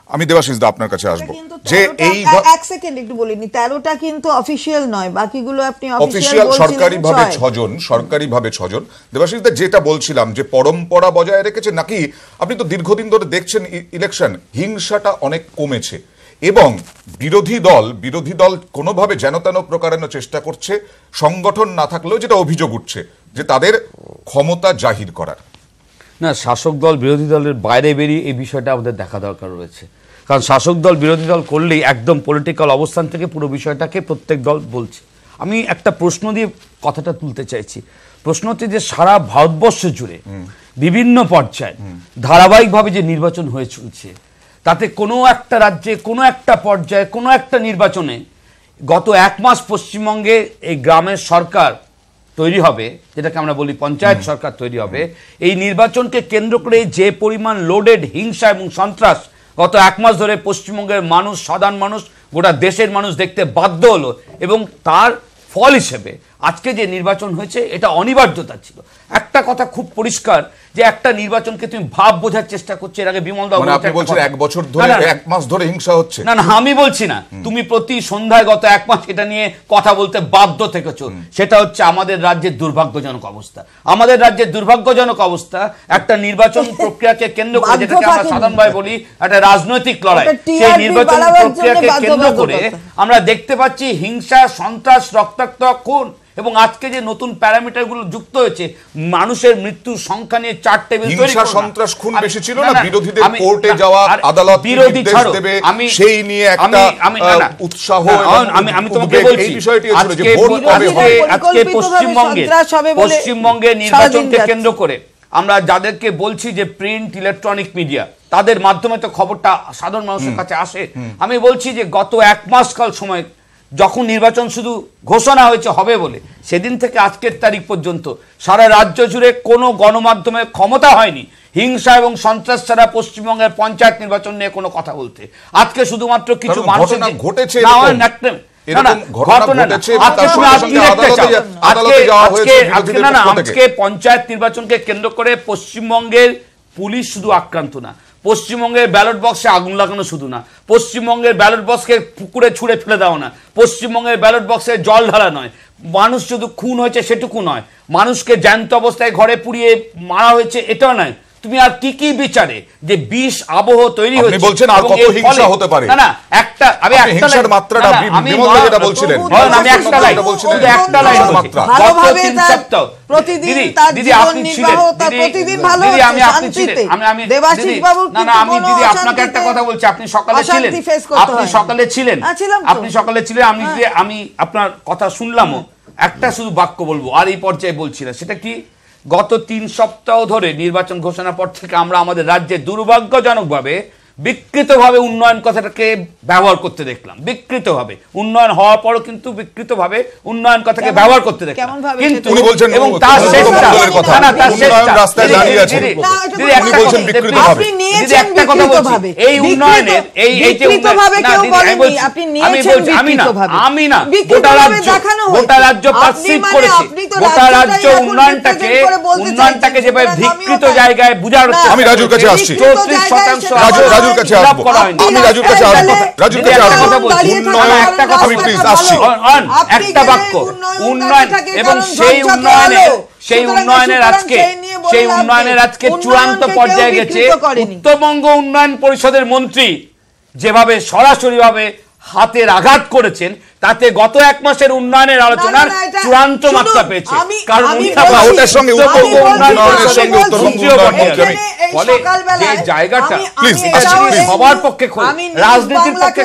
আমি দেবাশিস দা আপনার কাছে আসবো যে এই এক সেকেন্ড একটু বলিনি, 13টা কিন্তু অফিশিয়াল নয়, বাকিগুলো আপনি অফিশিয়াল সরকারিভাবে 6 জন, সরকারিভাবে 6 জন। দেবাশিস দা যেটা বলছিলাম যে পরম্পরা বজায় রেখেছে নাকি, আপনি তো দীর্ঘদিন ধরে দেখছেন ইলেকশন, হিংসাটা অনেক কমেছে এবং বিরোধী দল কোনোভাবে যেন তেন প্রকারানোর চেষ্টা করছে, সংগঠন না থাকলেও যেটা অভিযোগ উঠছে যে তাদের ক্ষমতা জাহির করার। না, শাসক দল বিরোধী দলের বাইরে বেরিয়ে এই বিষয়টা আমাদের দেখা দরকার রয়েছে, কারণ শাসক দল বিরোধী দল করলেই একদম পলিটিক্যাল অবস্থান থেকে পুরো বিষয়টাকে প্রত্যেক দল বলছে। আমি একটা প্রশ্ন দিয়ে কথাটা তুলতে চাইছি। প্রশ্ন হচ্ছে যে সারা ভারতবর্ষ জুড়ে বিভিন্ন পর্যায়ে ধারাবাহিকভাবে যে নির্বাচন হয়ে চলছে, তাতে কোনো একটা রাজ্যে কোনো একটা পর্যায়ে কোনো একটা নির্বাচনে গত 1 মাস পশ্চিমবঙ্গে এই গ্রামের সরকার তৈরি হবে, যেটাকে আমরা বলি পঞ্চায়েত সরকার তৈরি হবে, এই নির্বাচনকে কেন্দ্র করে যে পরিমাণ লোডেড হিংসা এবং সন্ত্রাস গত 1 মাস ধরে পশ্চিমবঙ্গের মানুষ, সাধারণ মানুষ, গোটা দেশের মানুষ দেখতে বাধ্য হলো, এবং তার ফল হিসেবে আজকে যে নির্বাচন হয়েছে এটা অনিবার্যতা ছিল। একটা কথা খুব পরিষ্কার যে একটা নির্বাচনকে তুমি ভাব বোঝার চেষ্টা করছো। এর আগে বিমল দা আপনি বলছেন 1 বছর ধরে 1 মাস ধরে হিংসা হচ্ছে। না, আমি বলছি না, তুমি প্রতি সন্ধ্যায় গত 1 মাস এটা নিয়ে কথা বলতে বাধ্য থেকেছো। সেটা হচ্ছে আমাদের রাজ্যের দুর্ভাগ্যজনক অবস্থা। আমাদের রাজ্যের দুর্ভাগ্যজনক অবস্থা একটা নির্বাচন প্রক্রিয়াকে কেন্দ্র করে, যেটাকে আমরা সাধারণভাবে বলি একটা রাজনৈতিক লড়াই, সেই নির্বাচন প্রক্রিয়াকে কেন্দ্র করে আমরা দেখতে পাচ্ছি হিংসা, সন্ত্রাস, রক্তাক্ত খুন, এবং আজকে যে নতুন প্যারামিটারগুলো যুক্ত হয়েছে, মানুষের মৃত্যুর সংখ্যা নিয়ে 4 টেবিল তৈরি হিংসা, সন্ত্রাস, খুন বেশি ছিল না, বিরোধীদের কোর্টে যাওয়া, আদালত নির্দেশ দেবে, সেই নিয়ে একটা উৎসাহ। আমি তোমাকে বলছি, এই বিষয়টি হচ্ছে যে ভোট কবে হবে। আজকে পশ্চিমবঙ্গে নির্বাচনকে কেন্দ্র করে আমরা যাদেরকে বলছি যে প্রিন্ট, ইলেকট্রনিক মিডিয়া, তাদের মাধ্যমে তো খবরটা সাধারণ মানুষের কাছে আসে। আমি বলছি যে গত 1 মাস কাল সময় যখন নির্বাচন শুধু ঘোষণা হয়েছে হবে বলে, সেদিন থেকে আজকের তারিখ পর্যন্ত সারা রাজ্য জুড়ে কোনো গণমাধ্যমের ক্ষমতা হয়নি হিংসা এবং সন্ত্রাস ছাড়া পশ্চিমবঙ্গের পঞ্চায়েত নির্বাচন নিয়ে কোনো কথা বলতে। আজকে শুধুমাত্র কিছু মানুষের ঘটেছে, আজকে পঞ্চায়েত নির্বাচনকে কেন্দ্র করে পশ্চিমবঙ্গের পুলিশ শুধু আক্রান্ত না, পশ্চিমবঙ্গের ব্যালট বক্সে আগুন লাগানো শুধু না, পশ্চিমবঙ্গের ব্যালট বক্সকে পুকুরে ছুঁড়ে ফেলে দেওয়া না, পশ্চিমবঙ্গের ব্যালট বক্সে জল ঢালা নয়, মানুষ শুধু খুন হয়েছে সেটুকু নয়, মানুষকে জ্যান্ত অবস্থায় ঘরে পুড়িয়ে মারা হয়েছে এটাও নয়। তুমি আর কি বিচারে যে বিষ আবহ তৈরি হচ্ছে, আপনি বলছেন আর কত হিংসা হতে পারে? না, একটা আমি হিংসার মাত্রাটা বিমল যেটা বলছিলেন, আমি একটা লাইন মাত্রা ভালোভাবে প্রতিদিন তার জীবন নির্বাহ, তার প্রতিদিন ভালো শান্তিতে। দেবাশিস বাবু, না আমি দিদি আপনাকে একটা কথা বলছি, আপনি সকালে ছিলেন, আমি আপনার কথা শুনলামও, একটা শুধু বাক্য বলবো আর এই পর্যায়ে বলছি না, সেটা কি, গত 3 সপ্তাহ ধরে নির্বাচন ঘোষণার পর থেকে আমরা আমাদের রাজ্যে দুর্ভাগ্যজনকভাবে বিকৃতভাবে উন্নয়ন কথাটাকে ব্যবহার করতে দেখলাম। বিকৃতভাবে উন্নয়ন হওয়ার পরও কিন্তু বিকৃতভাবে উন্নয়ন কথাকে ব্যবহার করতে দেখলাম। কিন্তু এবং তার শেষটা একটা কথা বলছি, এই উন্নয়নের আমি না গোটা রাজ্য পারসিভ করেছি, গোটা রাজ্য উন্নয়নটাকে যেভাবে বিকৃত জায়গায় বুঝার হচ্ছে। আমি রাজুর কাছে আসছি, 34% রাজুর কাছে আসবো, আমি রাজুর কাছে আসবো, রাজুর কাছে আসবো, আমি প্লিজ আসছি। একটা বাক্য উন্নয়ন, এবং সেই উন্নয়নের আজকে চূড়ান্ত পর্যায়ে গেছে। উত্তরবঙ্গ উন্নয়ন পরিষদের মন্ত্রী যেভাবে সরাসরি ভাবে হাতের আঘাত করেছেন, তাতে গত 1 মাসের উন্নয়নের আলোচনার চূড়ান্ত মাত্রা পেয়েছে। কারণ ওটার সঙ্গে উন্নয়নের সঙ্গে ফলে যে জায়গাটা সবার পক্ষে রাজনীতির পক্ষে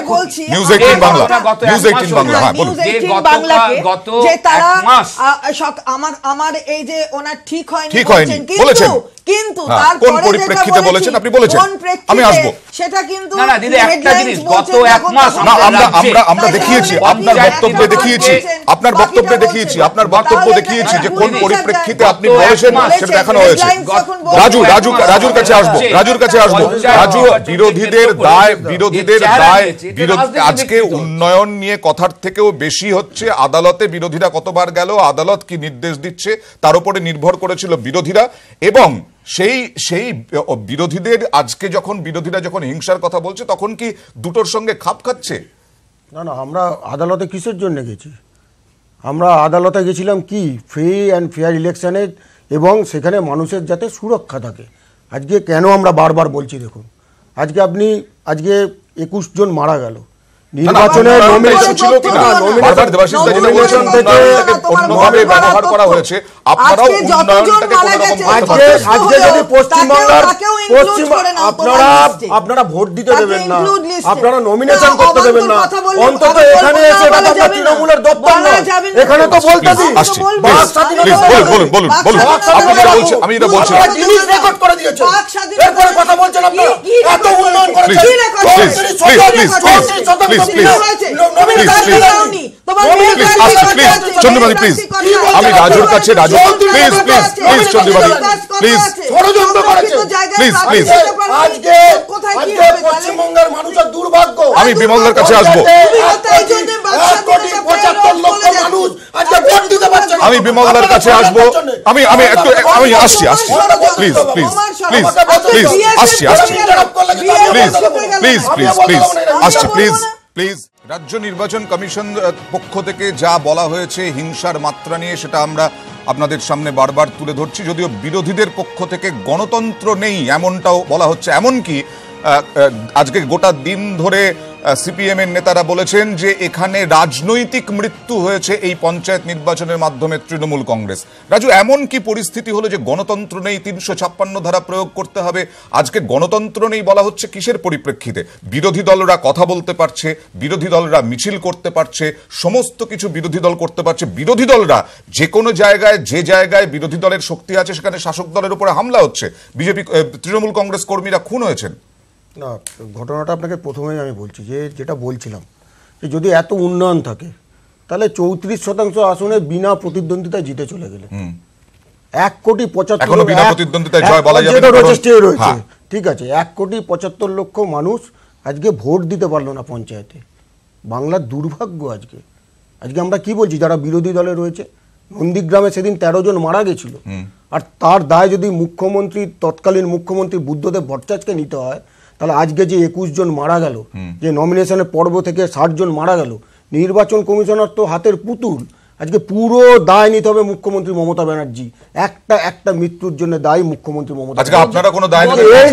নিউজ 18 বাংলা, নিউজ 18 বাংলা, হ্যাঁ বলুন। গত 1 মাস আমার এই যে ওনার ঠিক হয়নি বলেছেন, কিন্তু কোন পরিপ্রেক্ষিতে বলেছেন আপনি বলেছেন, আমি আসবো। সেটা কিন্তু না দিদি, একটা জিনিস, গত 1 মাস আমরা দেখিয়েছি, আপনি আপনার বক্তব্যে দেখিয়েছি যে কোন পরিপ্রেক্ষিতে আপনি বলেছেন সেটা দেখানো হয়েছে। রাজুর কাছে আসবো। রাজু, বিরোধীদের দায় আজকে উন্নয়ন নিয়ে কথার থেকেও বেশি হচ্ছে আদালতে বিরোধীরা কতবার গেল, আদালত কি নির্দেশ দিচ্ছে তার উপরে নির্ভর করেছিল বিরোধীরা। এবং সেই বিরোধীদের আজকে বিরোধীরা যখন হিংসার কথা বলছে তখন কি দুটোর সঙ্গে খাপ খাচ্ছে? না, আমরা আদালতে কিসের জন্য গেছি? আমরা আদালতে গেছিলাম কি ফ্রি অ্যান্ড ফেয়ার ইলেকশনের, এবং সেখানে মানুষের যাতে সুরক্ষা থাকে। আজকে কেন আমরা বারবার বলছি, দেখুন আজকে 21 জন মারা গেল নির্বাচনের নমিনেশন ছিল কিনা, বারবার দেবাশিস যেটা বলেছেন উন্নয়নটাকে অন্যভাবে ব্যবহার করা হয়েছে, আপনারাও উন্নয়নটাকে কোনো রকম আজকে যদি আপনারা ভোট দিতে দেবেন না, আপনারা নমিনেশন করতে দেবেন না, অন্তত এখানে এসে তৃণমূলের দপ্তর নয়, এখানে তো বলতে দিন। বলুন আমি এটা বলছি রেকর্ড করে দিয়েছে, এরপরে কথা বলছেন আপনারা এত উন্নয়ন করেছেন। চন্দ্রবাদী প্লিজ, আমি রাজুর কাছে পশ্চিমবঙ্গের মানুষের দুর্ভাগ্য, আমি বিমলদের কাছে আসবো। আমি বিমলদার কাছে আসবো। আমি আসছি প্লিজ প্লিজ। রাজ্য নির্বাচন কমিশন পক্ষ থেকে যা বলা হয়েছে হিংসার মাত্রা নিয়ে, সেটা আমরা আপনাদের সামনে বারবার তুলে ধরছি। যদিও বিরোধীদের পক্ষ থেকে গণতন্ত্র নেই এমনটাও বলা হচ্ছে। এমনকি আজকে গোটা দিন ধরে সিপিএম এর নেতারা বলেছেন যে এখানে রাজনৈতিক মৃত্যু হয়েছে এই পঞ্চায়েত নির্বাচনের মাধ্যমে তৃণমূল কংগ্রেস। রাজু, এমন কি পরিস্থিতি হলো যে গণতন্ত্র নেই, 356 ধারা প্রয়োগ করতে হবে? আজকে গণতন্ত্র নেই বলা হচ্ছে কিসের পরিপ্রেক্ষিতে? বিরোধী দলরা কথা বলতে পারছে, বিরোধী দলরা মিছিল করতে পারছে, সমস্ত কিছু বিরোধী দল করতে পারছে। বিরোধী দলরা যে কোনো জায়গায়, যে জায়গায় বিরোধী দলের শক্তি আছে সেখানে শাসক দলের উপরে হামলা হচ্ছে। তৃণমূল কংগ্রেস কর্মীরা খুন হয়েছেন। না, ঘটনাটা আপনাকে প্রথমেই আমি বলছি যেটা বলছিলাম যে যদি এত উন্নয়ন থাকে তাহলে 34% আসনে বিনা প্রতিদ্বন্দ্বিতায় জিতে চলে গেলে 1,75,00,000 রয়েছে, ঠিক আছে, 1,75,00,000 মানুষ আজকে ভোট দিতে পারলো না পঞ্চায়েতে। বাংলার দুর্ভাগ্য। আজকে আমরা কি বলছি, যারা বিরোধী দলে রয়েছে, নন্দীগ্রামে সেদিন 13 জন মারা গেছিল, আর তার দায় যদি তৎকালীন মুখ্যমন্ত্রী বুদ্ধদেব ভট্টাচার্যকে নিতে হয়, তাহলে আজকে যে 21 জন মারা গেল, যে নমিনেশনের পর্ব থেকে 60 জন মারা গেল, নির্বাচন কমিশনার তো হাতের পুতুল। আজকে পুরো দায় নিতে হবে মুখ্যমন্ত্রী মমতা ব্যানার্জি। একটা মৃত্যুর জন্য দায়ী মুখ্যমন্ত্রী মমতা। আজকে আপনারা কোনো দায় নেবেন?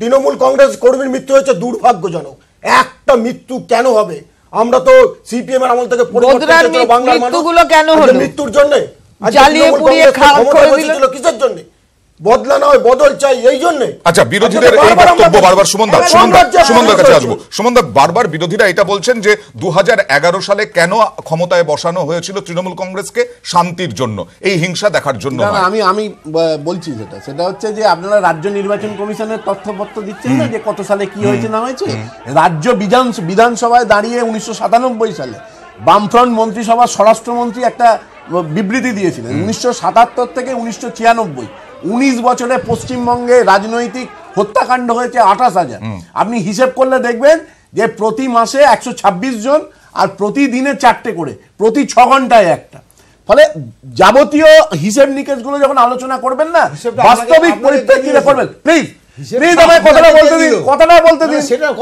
তৃণমূল কংগ্রেস কর্মীর মৃত্যু হয়েছে, দুর্ভাগ্যজনক। একটা মৃত্যু কেন হবে? আমরা তো সিপিএম এর আমল থেকে মৃত্যুগুলো কেন হলো? মৃত্যুর জন্য জ্বালিয়ে পুড়িয়ে খারাপ করে দিল কিসের জন্য? বদলা নয়, বদল চাই, এই জন্য। আচ্ছা, বিরোধীদের এই বক্তব্য বারবার সুমনদার কাছে আসবো। সুমনদা, বারবার বিরোধীরা এটা বলছেন যে 2011 সালে কেন ক্ষমতায় বসানো হয়েছিল তৃণমূল কংগ্রেসকে? শান্তির জন্য, এই হিংসা দেখার জন্য। আমি বলছি সেটা হচ্ছে যে আপনারা রাজ্য নির্বাচন কমিশনের তথ্যপত্র দিচ্ছেন না, যে কত সালে কি হয়েছে না হয়েছে। রাজ্য বিধানসভায় দাঁড়িয়ে 1997 সালে বামফ্রন্ট মন্ত্রিসভা স্বরাষ্ট্রমন্ত্রী একটা বিবৃতি দিয়েছিলেন 1977 থেকে 1996। 19 বছরে পশ্চিমবঙ্গে রাজনৈতিক হত্যাকাণ্ড হয়েছে 28,000। আপনি হিসেব করলে দেখবেন যে প্রতি মাসে 126 জন, আর প্রতিদিনে 4টে করে, প্রতি 6 ঘন্টায় একটা। ফলে যাবতীয় হিসেব নিকেশগুলো যখন আলোচনা করবেন না, বাস্তবিক পরিপ্রেক্ষিতে করবেন। প্লিজ আমায় কথাটা বলতে দিন।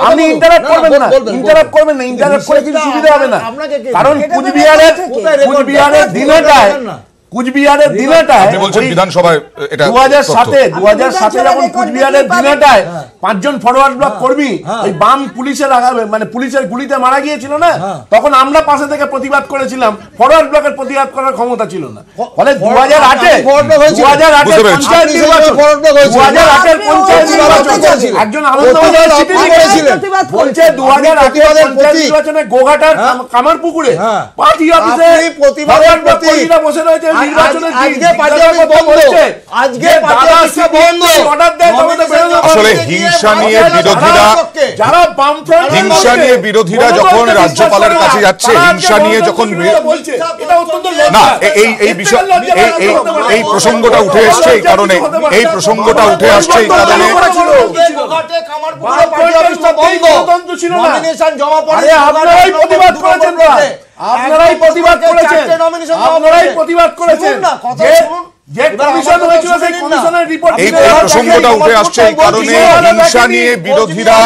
আপনি ইন্টারাপ্ট করবেন না, ইন্টারাপ্ট করে কিছু সুবিধা হবে না। কারণ কুচবিহারের দিনটায় বিধানসভায় 2007 যখন কুচবিহারের দিনটায় 5 জন ফরওয়ার্ড ব্লক কর্মী এই বাম পুলিশের গুলিতে মারা গিয়েছিল না, তখন আমরা পাশে থেকে প্রতিবাদ করেছিলাম। ফরওয়ার্ড ব্লকের প্রতিবাদ করার ক্ষমতা ছিল না। ফলে 2008 পঞ্চায়েত নির্বাচন একজন আনন্দবাজার সিটি লিখেছিলেন, বলছে 2008 পঞ্চায়েত নির্বাচনে গোঘাটার কামারপুকুরে পার্টি অফিসে ফরওয়ার্ড ব্লক কর্মীরা বসে রয়েছে। আসলে হিংসা নিয়ে বিরোধীরা যখন রাজ্যপালের কাছে যাচ্ছে, হিংসা নিয়ে যখন না এই বিষয় এই প্রসঙ্গটা উঠে এসছে এই কারণে, আপনারাই প্রতিবাদ করেছেন এই প্রসঙ্গটা উঠে আসছে এই কারণে হিংসা নিয়ে বিরোধীরা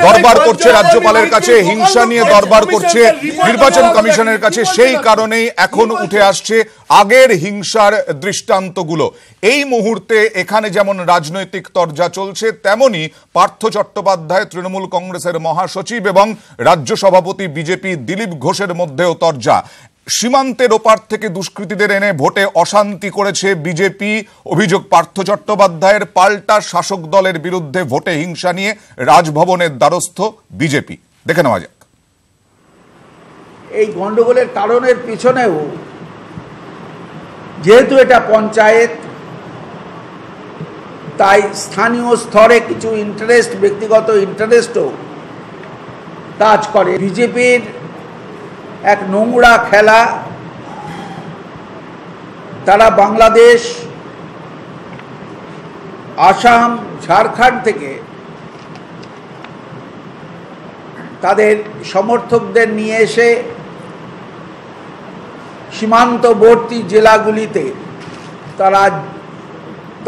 দরবার করছে রাজ্যপালের কাছে, হিংসা নিয়ে দরবার করছে নির্বাচন কমিশনের কাছে। সেই কারণেই এখন উঠে আসছে আগের হিংসার দৃষ্টান্তগুলো। এই মুহূর্তে এখানে যেমন রাজনৈতিক তরজা চলছে, তেমনি পার্থ চট্টোপাধ্যায় তৃণমূল কংগ্রেসের মহাসচিব এবং রাজ্য সভাপতি বিজেপি দিলীপ ঘোষের মধ্যেও তরজা। সীমান্তের ওপার থেকে দুষ্কৃতীদের এনে ভোটে অশান্তি করেছে বিজেপি, অভিযোগ পার্থ চট্টোপাধ্যায়ের। পাল্টা শাসক দলের বিরুদ্ধে ভোটে হিংসা নিয়ে রাজভবনের দ্বারস্থ বিজেপি। দেখে নেওয়া যাক। এই গন্ডগোলের কারণের পিছনেও যেহেতু এটা পঞ্চায়েত, তাই স্থানীয় স্তরে কিছু ব্যক্তিগত ইন্টারেস্টও কাজ করে। বিজেপির এক নোংরা খেলা, তারা বাংলাদেশ, আসাম, ঝাড়খণ্ড থেকে তাদের সমর্থকদের নিয়ে এসে সীমান্তবর্তী জেলাগুলিতে তারা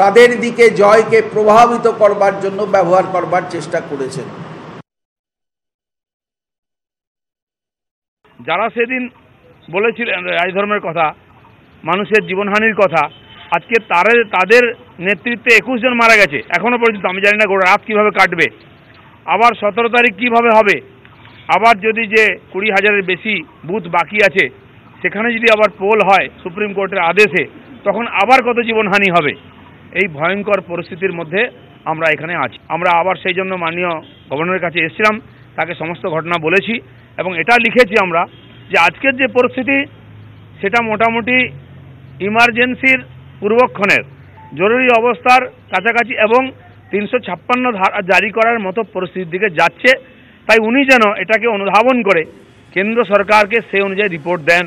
তাদের দিকে জয়কে প্রভাবিত করবার জন্য ব্যবহার করবার চেষ্টা করেছেন। যারা সেদিন বলেছিলেন রাজধর্মের কথা, মানুষের জীবনহানির কথা, আজকে তাদের নেতৃত্বে 21 জন মারা গেছে। এখনো পর্যন্ত আমি জানি না গোটা রাত কীভাবে কাটবে, আবার 17 তারিখ কীভাবে হবে, আবার যদি যে 20,000-এর বেশি বুথ বাকি আছে সেখানে যদি আবার পোল হয় সুপ্রিম কোর্টের আদেশে, তখন আবার কত জীবনহানি হবে। এই ভয়ঙ্কর পরিস্থিতির মধ্যে আমরা এখানে আছি। আমরা আবার সেই জন্য মাননীয় গভর্নরের কাছে এসেছিলাম, তাকে সমস্ত ঘটনা বলেছি এবং এটা লিখেছি আমরা যে আজকের যে পরিস্থিতি সেটা মোটামুটি ইমার্জেন্সির পূর্বক্ষণের, জরুরি অবস্থার কাছাকাছি এবং 356 ধারা জারি করার মতো পরিস্থিতির দিকে যাচ্ছে। তাই উনি যেন এটাকে অনুধাবন করে কেন্দ্র সরকারকে সেই অনুযায়ী রিপোর্ট দেন।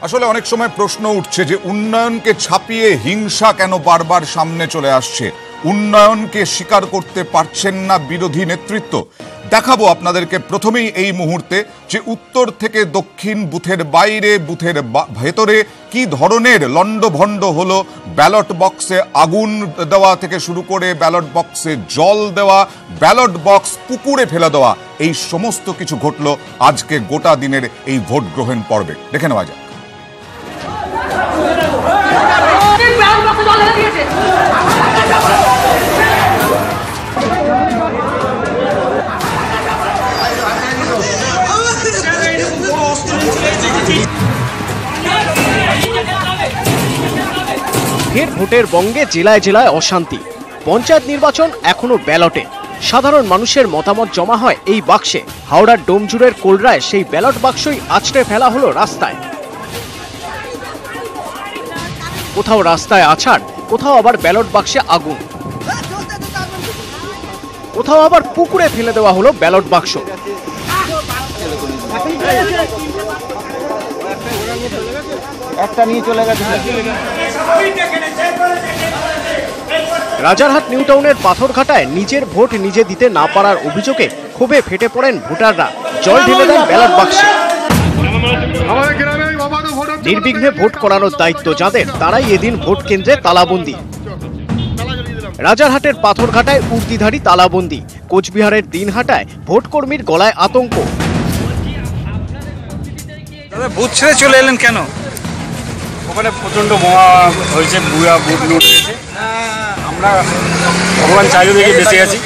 আসলে অনেক সময় প্রশ্ন উঠছে যে উন্নয়নকে ছাপিয়ে হিংসা কেন বারবার সামনে চলে আসছে, উন্নয়নকে স্বীকার করতে পারছেন না বিরোধী নেতৃত্ব। দেখাবো আপনাদেরকে প্রথমেই এই মুহূর্তে যে উত্তর থেকে দক্ষিণ, বুথের বাইরে, বুথের ভেতরে কি ধরনের লন্ডভন্ড হলো। ব্যালট বক্সে আগুন দেওয়া থেকে শুরু করে ব্যালট বক্সে জল দেওয়া, ব্যালট বক্স পুকুরে ফেলে দেওয়া, এই সমস্ত কিছু ঘটলো আজকে গোটা দিনের এই ভোট গ্রহণ পর্বে। দেখে নেওয়া যাক। ফের ভোটের বঙ্গে জেলায় জেলায় অশান্তি। পঞ্চায়েত নির্বাচন এখনো ব্যালটে, সাধারণ মানুষের মতামত জমা হয় এই বাক্সে। হাওড়ার ডোমজুড়ের কোলরায় সেই ব্যালট বাক্সই আছড়ে ফেলা হলো রাস্তায়। কোথাও রাস্তায় আছাড়, কোথাও আবার ব্যালট বাক্সে আগুন, কোথাও আবার পুকুরে ফেলে দেওয়া হলো ব্যালট বাক্স। একটা নিয়ে চলে গেছে। রাজারহাট নিউটাউনের পাথরঘাটায় নিজের ভোট নিজে দিতে না পারার অভিযোগে ক্ষোভে ফেটে পড়েন ভোটাররা, জল ঢেলে দেন ব্যালট বাক্সে। নির্বিঘ্নে ভোট করানোর দায়িত্ব যাদের, তারাই এদিন ভোট কেন্দ্রে তালাবন্দি। রাজারহাটের পাথরঘাটায় উর্দিধারী তালাবন্দি, কোচবিহারের দিনহাটায় ভোটকর্মীর গলায় আতঙ্ক। বুথ ছেড়ে চলে এলেন কেন? ওখানে প্রচন্ড বোমা হয়েছে, বুয়া বুথ লুট হয়েছে। আমরা ভগবান চাইলে দেখে বেঁচে আছি,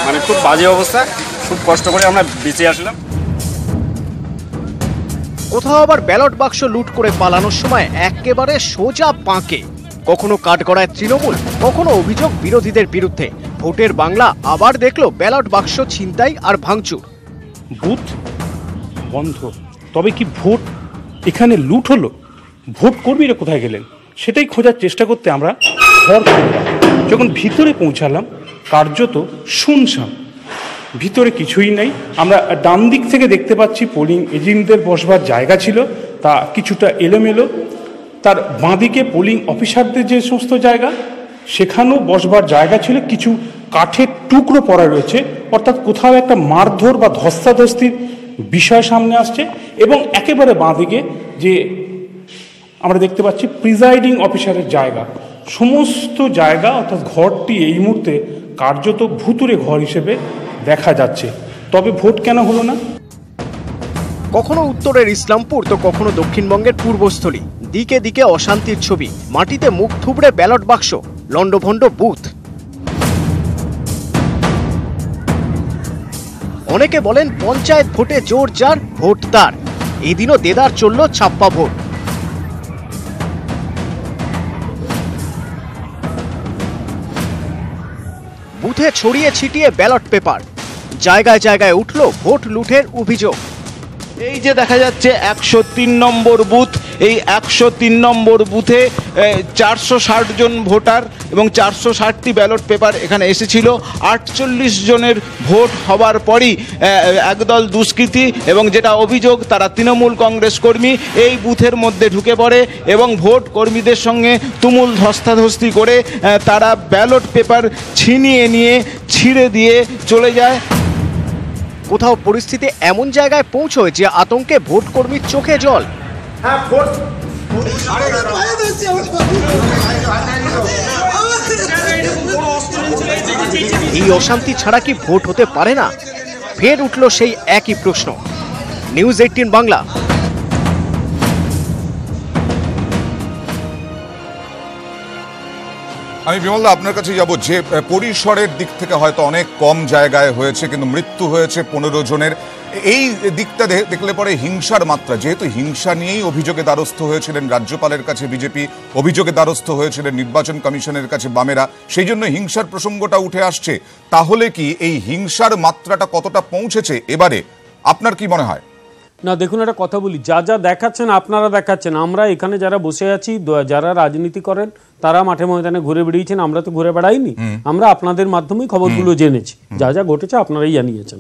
মানে খুব বাজে অবস্থা, খুব কষ্ট করে আমরা বেঁচে আসলাম। কোথাও আবার ব্যালট বাক্স লুট করে পালানোর সময় একেবারে সোজা পাঁকে। কখনো কাঠগড়ায় তৃণমূল, কখনো অভিযোগ বিরোধীদের বিরুদ্ধে। ভোটের বাংলা আবার দেখলো ব্যালট বাক্স ছিনতাই আর ভাঙচুর। বুথ বন্ধ, তবে কি ভোট এখানে লুট হলো? ভোট কর্মীরা কোথায় গেলেন সেটাই খোঁজার চেষ্টা করতে আমরা ঘর খুঁজলাম। যখন ভিতরে পৌঁছালাম কার্যত শুনশান, ভিতরে কিছুই নেই। আমরা ডান দিক থেকে দেখতে পাচ্ছি পোলিং এজেন্টদের বসবার জায়গা ছিল, তা কিছুটা এলোমেলো। তার বাঁদিকে পোলিং অফিসারদের যে সমস্ত জায়গা, সেখানেও বসবার জায়গা ছিল, কিছু কাঠের টুকরো পড়া রয়েছে, অর্থাৎ কোথাও একটা মারধর বা ধস্তাধস্তির বিষয় সামনে আসছে। এবং একেবারে বাঁদিকে যে আমরা দেখতে পাচ্ছি প্রিজাইডিং অফিসারের জায়গা, সমস্ত জায়গা অর্থাৎ ঘরটি এই মুহূর্তে কার্যত ভুতুড়ে ঘর হিসেবে দেখা যাচ্ছে। তবে ভোট কেন হলো না? কখনো উত্তরের ইসলামপুর তো কখনো দক্ষিণবঙ্গের পূর্বস্থলী, দিকে দিকে অশান্তির ছবি, মাটিতে মুখ থুবড়ে ব্যালট বাক্স, লন্ডভন্ড বুথ। অনেকে বলেন পঞ্চায়েত ভোটে জোর যার ভোট তার। এদিনও দেদার চলল ছাপ্পা ভোট। বুথে ছড়িয়ে ছিটিয়ে ব্যালট পেপার, জায়গায় জায়গায় উঠল ভোট লুঠের অভিযোগ। এই যে দেখা যাচ্ছে 103 নম্বর বুথ, এই 103 নম্বর বুথে 460 জন ভোটার এবং 460টি ব্যালট পেপার এখানে এসেছিল। 48 জনের ভোট হবার পরই একদল দুষ্কৃতী এবং যেটা অভিযোগ তারা তৃণমূল কংগ্রেস কর্মী এই বুথের মধ্যে ঢুকে পড়ে এবং ভোট কর্মীদের সঙ্গে তুমুল ধস্তাধস্তি করে তারা ব্যালট পেপার ছিনিয়ে নিয়ে ছিঁড়ে দিয়ে চলে যায়। কোথাও পরিস্থিতি এমন জায়গায় পৌঁছয় যে আতঙ্কে ভোট কর্মীর চোখে জল। এই অশান্তি ছাড়া কি ভোট হতে পারে না? ফের উঠল সেই একই প্রশ্ন। নিউজ 18 বাংলা। আমি বিমলদা আপনার কাছে যাব, যে পরিসরের দিক থেকে হয়তো অনেক কম জায়গায় হয়েছে কিন্তু মৃত্যু হয়েছে 15 জনের, এই দিকটা দেখলে পরে হিংসার মাত্রা, যেহেতু হিংসা নিয়েই অভিযোগে দ্বারস্থ হয়েছিলেন রাজ্যপালের কাছে বিজেপি, অভিযোগে দ্বারস্থ হয়েছিলেন নির্বাচন কমিশনের কাছে বামেরা, সেই জন্য হিংসার প্রসঙ্গটা উঠে আসছে। তাহলে কি এই হিংসার মাত্রাটা কতটা পৌঁছেছে এবারে, আপনার কি মনে হয়? না দেখুন, একটা কথা বলি, যা যা দেখাচ্ছেন আপনারা দেখাচ্ছেন, আমরা এখানে যারা বসে আছি, যারা রাজনীতি করেন তারা মাঠে ময়দানে ঘুরে বেড়িয়েছেন, আমরা তো ঘুরে বেড়াইনি। আমরা আপনাদের মাধ্যমেই খবরগুলো জেনেছি, যা যা ঘটেছে আপনারাই জানিয়েছেন।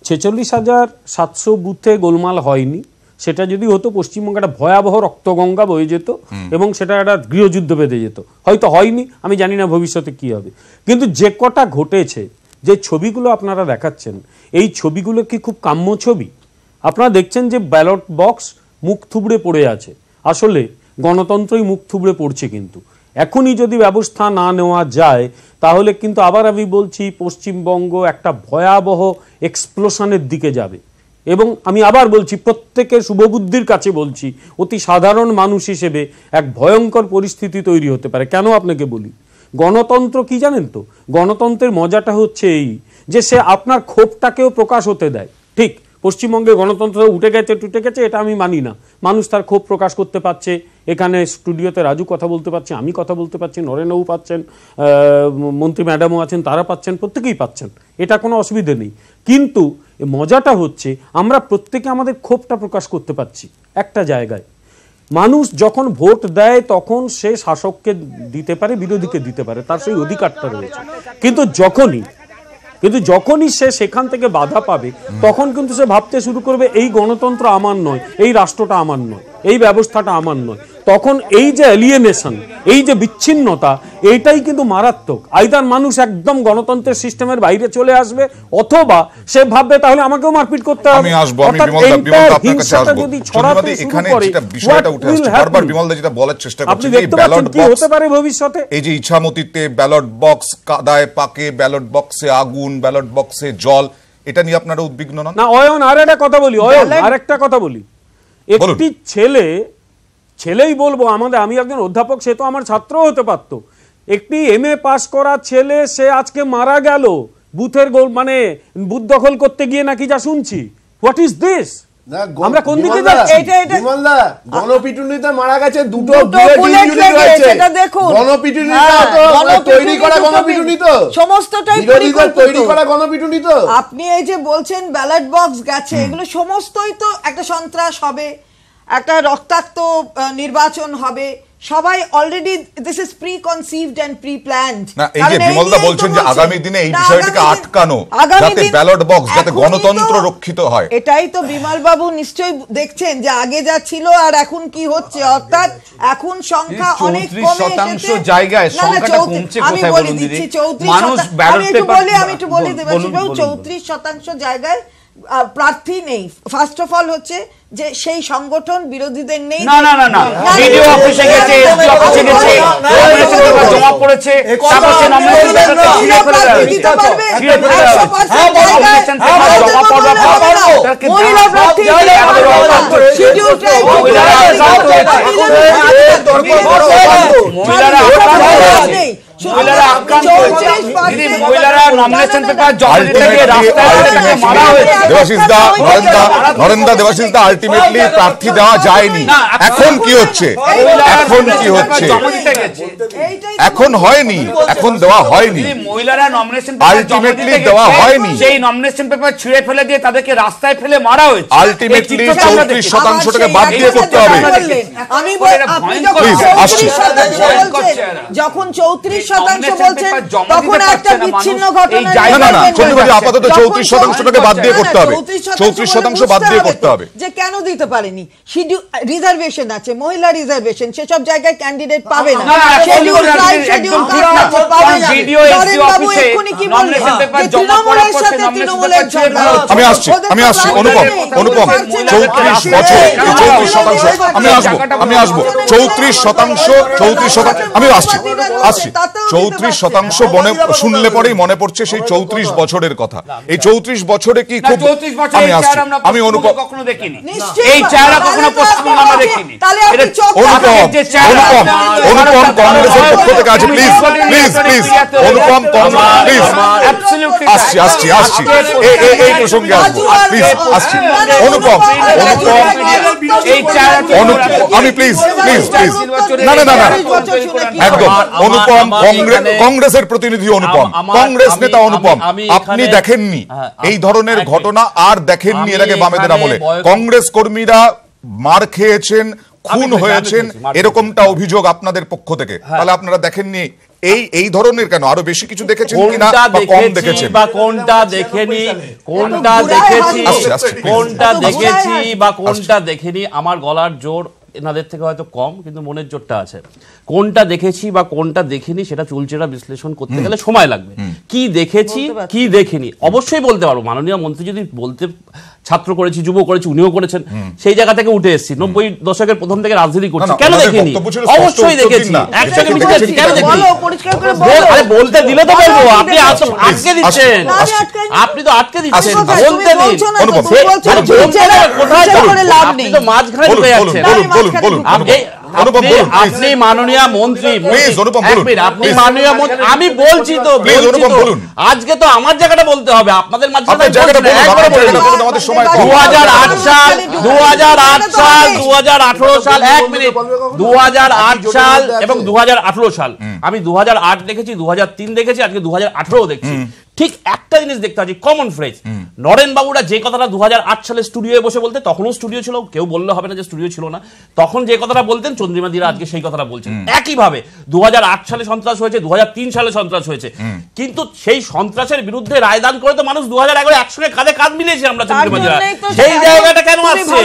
46,700 বুথে গোলমাল হয়নি, সেটা যদি হতো পশ্চিমবঙ্গে একটা ভয়াবহ রক্তগঙ্গা বয়ে যেত এবং সেটা একটা গৃহযুদ্ধ বেঁধে যেত। হয়তো হয়নি, আমি জানি না ভবিষ্যতে কি হবে, কিন্তু যে কটা ঘটেছে, যে ছবিগুলো আপনারা দেখাচ্ছেন, এই ছবিগুলো কি খুব কাম্য ছবি? আপনারা দেখছেন যে ব্যালট বক্স মুখ থুবড়ে পড়ে আছে, আসলে গণতন্ত্রই মুখ থুবড়ে পড়ছে। কিন্তু এখনই যদি ব্যবস্থা না নেওয়া যায় তাহলে কিন্তু আবার আমি বলছি পশ্চিমবঙ্গ একটা ভয়াবহ এক্সপ্লোশনের দিকে যাবে। এবং আমি আবার বলছি, প্রত্যেকের শুভবুদ্ধির কাছে বলছি, অতি সাধারণ মানুষ হিসেবে এক ভয়ঙ্কর পরিস্থিতি তৈরি হতে পারে। কেন আপনাকে বলি, গণতন্ত্র কি জানেন তো, গণতন্ত্রের মজাটা হচ্ছে এই যে সে আপনার ক্ষোভটাকেও প্রকাশ হতে দেয়। ঠিক পশ্চিমবঙ্গে গণতন্ত্র উঠে গেছে টুটে গেছে এটা আমি মানি না, মানুষ তার ক্ষোভ প্রকাশ করতে পারছে, এখানে স্টুডিওতে রাজু কথা বলতে পারছে, আমি কথা বলতে পারছি, নরেনবাবু পাচ্ছেন, মন্ত্রী ম্যাডামও আছেন, তারা পাচ্ছেন, প্রত্যেকেই পাচ্ছেন, এটা কোনো অসুবিধে নেই। কিন্তু মজাটা হচ্ছে আমরা প্রত্যেকে আমাদের ক্ষোভটা প্রকাশ করতে পারছি একটা জায়গায়। মানুষ যখন ভোট দেয় তখন সে শাসককে দিতে পারে, বিরোধীকে দিতে পারে, তার সেই অধিকারটা রয়েছে। কিন্তু যখনই সে সেখান থেকে বাধা পাবে তখন কিন্তু সে ভাবতে শুরু করবে এই গণতন্ত্র আমার নয়, এই রাষ্ট্রটা আমার নয়, এই ব্যবস্থাটা আমার নয়। তখন এই যে এলিয়েনেশন, এই যে বিচ্ছিন্নতা, এইটাই কিন্তু মারাত্মক। আইদার মানুষ একদম গণতন্ত্রের সিস্টেমের বাইরে চলে আসবে, অথবা সে ভাববে তাহলে আমাকেও মারপিট করতে হবে। আপনি দেখতে পাচ্ছেন কি হতে পারে ভবিষ্যতে, এই যে ইচ্ছামতিতে ব্যালট বক্স কাদায় পাকে, ব্যালট বক্সে আগুন, ব্যালট বক্সে জল, এটা নিয়ে আপনারা উদ্বিগ্ন নন? না অয়ন, আর একটা কথা বলি, অয়ন আর একটা কথা বলি, একটি ছেলেই বলবো, আমি একজন অধ্যাপক, সে তো আমার ছাত্র হতে পারত। একটি MA পাস করা ছেলে, সে আজকে মারা গেল বুথের মানে বুথ দখল করতে গিয়ে নাকি, যা শুনছি। What is this? আমরা কোন দিকে যাচ্ছি? গণপিটুনিতে মারা গেছে, দুটো বুলেট লেগেছে, সেটা দেখুন। গণপিটুনিটা তো তৈরি করা গণপিটুনি, তো সমস্তটাই তৈরি করা গণপিটুনি। তো আপনি এই যে বলছেন ব্যালট বক্স গেছে, এগুলো সমস্তই তো একটা সন্ত্রাস হবে। একটা রক্তাক্ত নির্বাচন হবে, সবাই already this is preconceived and preplanned. না, এই যে বিমলদা বলছেন যে আগামী দিনে এই বিষয়টাকে আটকানো, যাতে ব্যালট বক্স, যাতে গণতন্ত্র রক্ষিত হয়, এটাই তো বিমল বাবু নিশ্চয়ই দেখছেন যে আগে যা ছিল আর এখন কি হচ্ছে, অর্থাৎ এখন সংখ্যা অনেক কমে এসেছে। জায়গায় সংখ্যাটা কমছে কোথায় বলুন দিদি? মানুষ ব্যালট পেপার, আমি একটু বলি দেবাশিস বাবু, 34% জায়গায় প্রার্থী নেই। ফার্স্ট অফ অল হচ্ছে যে সেই সংগঠন বিরোধীদের নেই। না না না না, ভিডিও অফিসে গেছে, এসপি অফিসে গেছে, নমিনেশন পেপার জমা পড়েছে, তারপর সে নমিনেশন পেপারটা ছিঁড়ে ফেলে দেয়, ছিঁড়ে ফেলে দেয়, নমিনেশন পেপার জমা পড়বার পর তাকে মহিলা প্রার্থী শিডিউল ট্রাইব মহিলারা আক্রান্ত হয়েছে, মহিলারা নমিনেশন পেপার জমা দিতে গিয়ে রাস্তায় মারা হয়েছে। নরেন্দ্র দেবাশিস দা, আলটিমেটলি প্রার্থী দেওয়া যায়নি। এখন কি হচ্ছে? এখন কি হচ্ছে? এখন হয়নি, এখন দেওয়া হয়নি। মহিলারা নমিনেশন পেপার আলটিমেটলি দেওয়া হয়নি, সেই নমিনেশন পেপার ছিঁড়ে ফেলে দিয়ে তাদেরকে রাস্তায় ফেলে মারা হয়েছে। আলটিমেটলি 34% বাদ দিয়ে করতে হবে। যখন 34% বলছেন তখন একটা বিচ্ছিন্ন ঘটনা। না না, চন্দ্রবাবু আপাতত 34%টাকে বাদ দিয়ে করতে হবে, 34% বাদ দিয়ে করতে হবে। যে কেন দিতে পারেনি? শিডিউল রিজার্ভেশন আছে, মহিলা রিজার্ভেশন, সেসব জায়গায় ক্যান্ডিডেট পাবে না। শিডিউল ট্রাইব, শিডিউল কাস্ট পাবে না। নরেন্দ্রবাবু এক্ষুনি কি বললেন যে তৃণমূলের সাথে তৃণমূলের ঝগড়া। আমি আসছি অনুপম, 34 বছর, 34%, আমি আসবো 34%, আমি আসছি 34% শুনলে পরেই মনে পড়ছে সেই 34 বছরের কথা। এই 34 বছরে কি খুব, আমি আসছি, আমি অনুপম, কখনো দেখিনি এই চেহারা, কখনো পশ্চিমবঙ্গে আমরা দেখিনি। অনুপম কংগ্রেসের পক্ষ থেকে আছে, প্লিজ অনুপম প্লিজ, আসছি এই প্রসঙ্গে আসবো, প্লিজ আসছি। অনুপম আমি প্লিজ না একদম অনুপম, কংগ্রেসের প্রতিনিধি অনুপম, কংগ্রেস নেতা অনুপম, আপনি দেখেননি এই ধরনের ঘটনা, আর দেখেননি এর আগে বামেদের আমলে কংগ্রেস কর্মীরা মার খেয়েছেন, খুন হয়েছেন, এরকমটা অভিযোগ আপনাদের পক্ষ থেকে। তাহলে আপনারা দেখেননি এই ধরনের, কেন আরো বেশি কিছু দেখেছেন কিনা বা কম দেখেছেন? বা কোনটা দেখেছি বা কোনটা দেখিনি, আমার গলার জোর এনাদের থেকে হয়তো কম, কিন্তু মনের জোরটা আছে। কোনটা দেখেছি বা কোনটা দেখিনি সেটা চুলচেরা বিশ্লেষণ করতে গেলে সময় লাগবে। কি দেখেছি কি দেখিনি অবশ্যই বলতে পারবো। মাননীয় মন্ত্রী যদি বলতে, ছাত্র করেছি, যুব করেছি, উনিও করেছেন, সেই জায়গা থেকে উঠে এসেছি। 90 দশকের প্রথম থেকে রাজনীতি করছি, কেন দেখিনি? অবশ্যই দেখেছি, একসাথে কেন দেখিনি? আরে বলতে দিলে তো বলবো, আপনি আটকে দিচ্ছেন, আপনি তো আটকে দিচ্ছেন, বলতে দিন। কোথায় আপনি তো মাঝখানে ঢুকে যাচ্ছেন। আপনি মাননীয় মন্ত্রী, আপনি মাননীয় মন্ত্রী, আমি বলছি তো, আজকে তো আমার জায়গাটা বলতে হবে, আপনাদের মাঝখানে 2008 সাল 2018 সাল 1 মিনিট 2008 সাল এবং 2018 সাল, আমি 2008 দেখেছি, 2003 দেখেছি, আজকে 2018 দেখছি। ঠিক একটা জিনিস দেখতে পাচ্ছি, কমন ফ্রেজ। নরেন বাবুরা যে কথাটা 2008 সালে স্টুডিওয়ে বসে বলতে, তখনও স্টুডিও ছিল, কেউ বললে হবে না যে স্টুডিও ছিল না, তখন যে কথাটা বলতেন চন্দ্রিমাদিরা আজকে সেই কথাটা বলছেন। একইভাবে 2008 সালে সন্ত্রাস হয়েছে, 2003 সালে সন্ত্রাস হয়েছে, কিন্তু সেই সন্ত্রাসের বিরুদ্ধে রায়দান করে তো মানুষ 2011 একসঙ্গে কাঁধে কাঁধ মিলিয়েছে আমরা চন্দ্রিমাদিরা। সেই জায়গাটা কেন আসছে?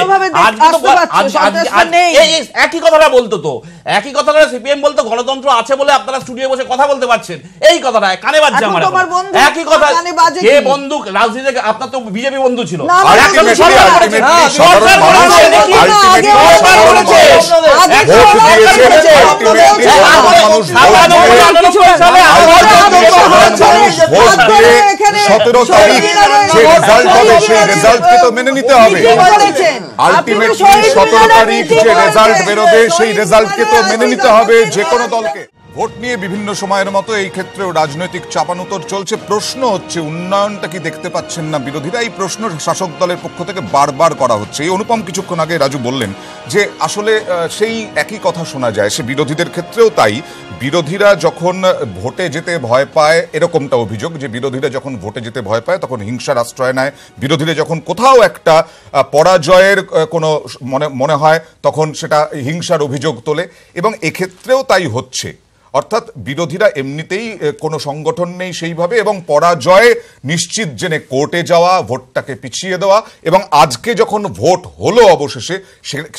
একই কথাটা বলতো তো, একই কথাটা সিপিএম বলতো, গণতন্ত্র আছে বলে আপনারা স্টুডিও বসে কথা বলতে পারছেন, এই কথাটা কানে বাজছে আমার। একই কথা, কে বন্ধু রাজনীতিতে, আপনার তো বিজেপি বন্ধু ছিল, মেনে নিতে হবে। আলটিমেটলি 17 তারিখ যে রেজাল্ট বেরোবে সেই রেজাল্টকে তো মেনে নিতে হবে যে কোনো দলকে। ভোট নিয়ে বিভিন্ন সময়ের মতো এই ক্ষেত্রেও রাজনৈতিক চাপানুতর চলছে। প্রশ্ন হচ্ছে, উন্নয়নটা কি দেখতে পাচ্ছেন না বিরোধীরা? এই প্রশ্ন শাসক দলের পক্ষ থেকে বারবার করা হচ্ছে। এই অনুপম কিছুক্ষণ আগে রাজু বললেন যে আসলে সেই একই কথা শোনা যায়, সে বিরোধীদের ক্ষেত্রেও তাই। বিরোধীরা যখন ভোটে যেতে ভয় পায়, এরকমটা অভিযোগ যে বিরোধীরা যখন ভোটে যেতে ভয় পায় তখন হিংসার আশ্রয় নেয়। বিরোধীরা যখন কোথাও একটা পরাজয়ের কোনো মনে হয় তখন সেটা হিংসার অভিযোগ তোলে, এবং এক্ষেত্রেও তাই হচ্ছে। অর্থাৎ বিরোধীরা এমনিতেই কোনো সংগঠন নেই সেইভাবে, এবং পরাজয় নিশ্চিত জেনে কোর্টে যাওয়া, ভোটটাকে পিছিয়ে দেওয়া, এবং আজকে যখন ভোট হলো অবশেষে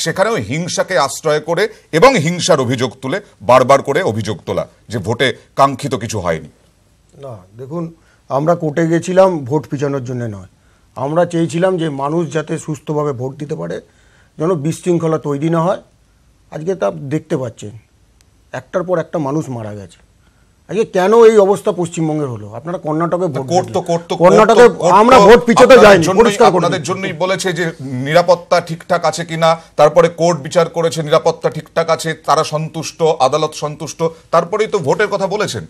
সেখানেও হিংসাকে আশ্রয় করে এবং হিংসার অভিযোগ তুলে বারবার করে অভিযোগ তোলা যে ভোটে কাঙ্ক্ষিত কিছু হয়নি। না দেখুন, আমরা কোর্টে গেছিলাম ভোট পিছানোর জন্য নয়, আমরা চেয়েছিলাম যে মানুষ যাতে সুস্থভাবে ভোট দিতে পারে, যেন বিশৃঙ্খলা তৈরি না হয়। আজকে তা দেখতে পাচ্ছেন, একটার পর একটা মানুষ মারা গেছে। আজকে কেন এই অবস্থা পশ্চিমবঙ্গের হলো? আপনারা কর্ণাটকে কর্ণাটকে আমরা ভোট পিছাতে যাইনি, আপনাদের জন্যই বলেছে যে নিরাপত্তা ঠিকঠাক আছে কিনা, তারপরে কোর্ট বিচার করেছে নিরাপত্তা ঠিকঠাক আছে, তারা সন্তুষ্ট, আদালত সন্তুষ্ট, তারপরেই তো ভোটের কথা বলেছেন।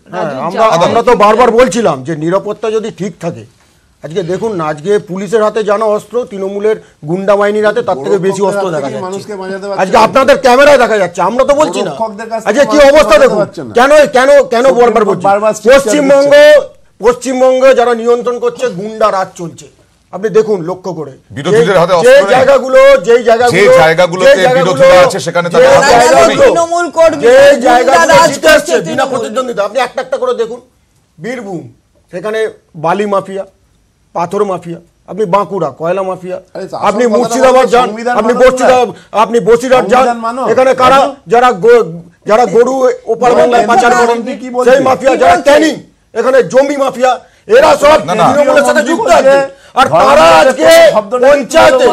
আমরা তো বারবার বলছিলাম যে নিরাপত্তা যদি ঠিক থাকে, আজকে দেখুন না, আজকে পুলিশের হাতে জানা অস্ত্র তৃণমূলের গুন্ডা বাহিনীর হাতে তার থেকে বেশি অস্ত্র দেখা যাচ্ছে। আজকে আপনাদের ক্যামেরায় দেখা যাচ্ছে, আমরা তো বলছি না। আজকে কি অবস্থা দেখুন, কেন কেন কেন বারবার বলছি, পশ্চিমবঙ্গে যারা নিয়ন্ত্রণ করছে গুন্ডা রাজ চলছে। আপনি দেখুন লক্ষ্য করে, বিরোধীদের হাতে যে জায়গাগুলোতে বিরোধীরা আছে সেখানে বিনা প্রতিদ্বন্দ্বিতা, আপনি একটা একটা করে দেখুন। বীরভূম, সেখানে বালি মাফিয়া, পাথর মাফিয়া। আপনি বাঁকুড়া, কয়লা মাফিয়া। আপনি মুর্শিদাবাদ যান, আপনি বসিরহাট যান, এখানে কারা যারা গরু ওপার বাংলায় পাচার করেন সেই মাফিয়া, যারা ক্যানিং, এখানে জমি মাফিয়া, এরা সব তৃণমূলের সাথে যুক্ত আছে। আর তারা আজকে পঞ্চায়েতে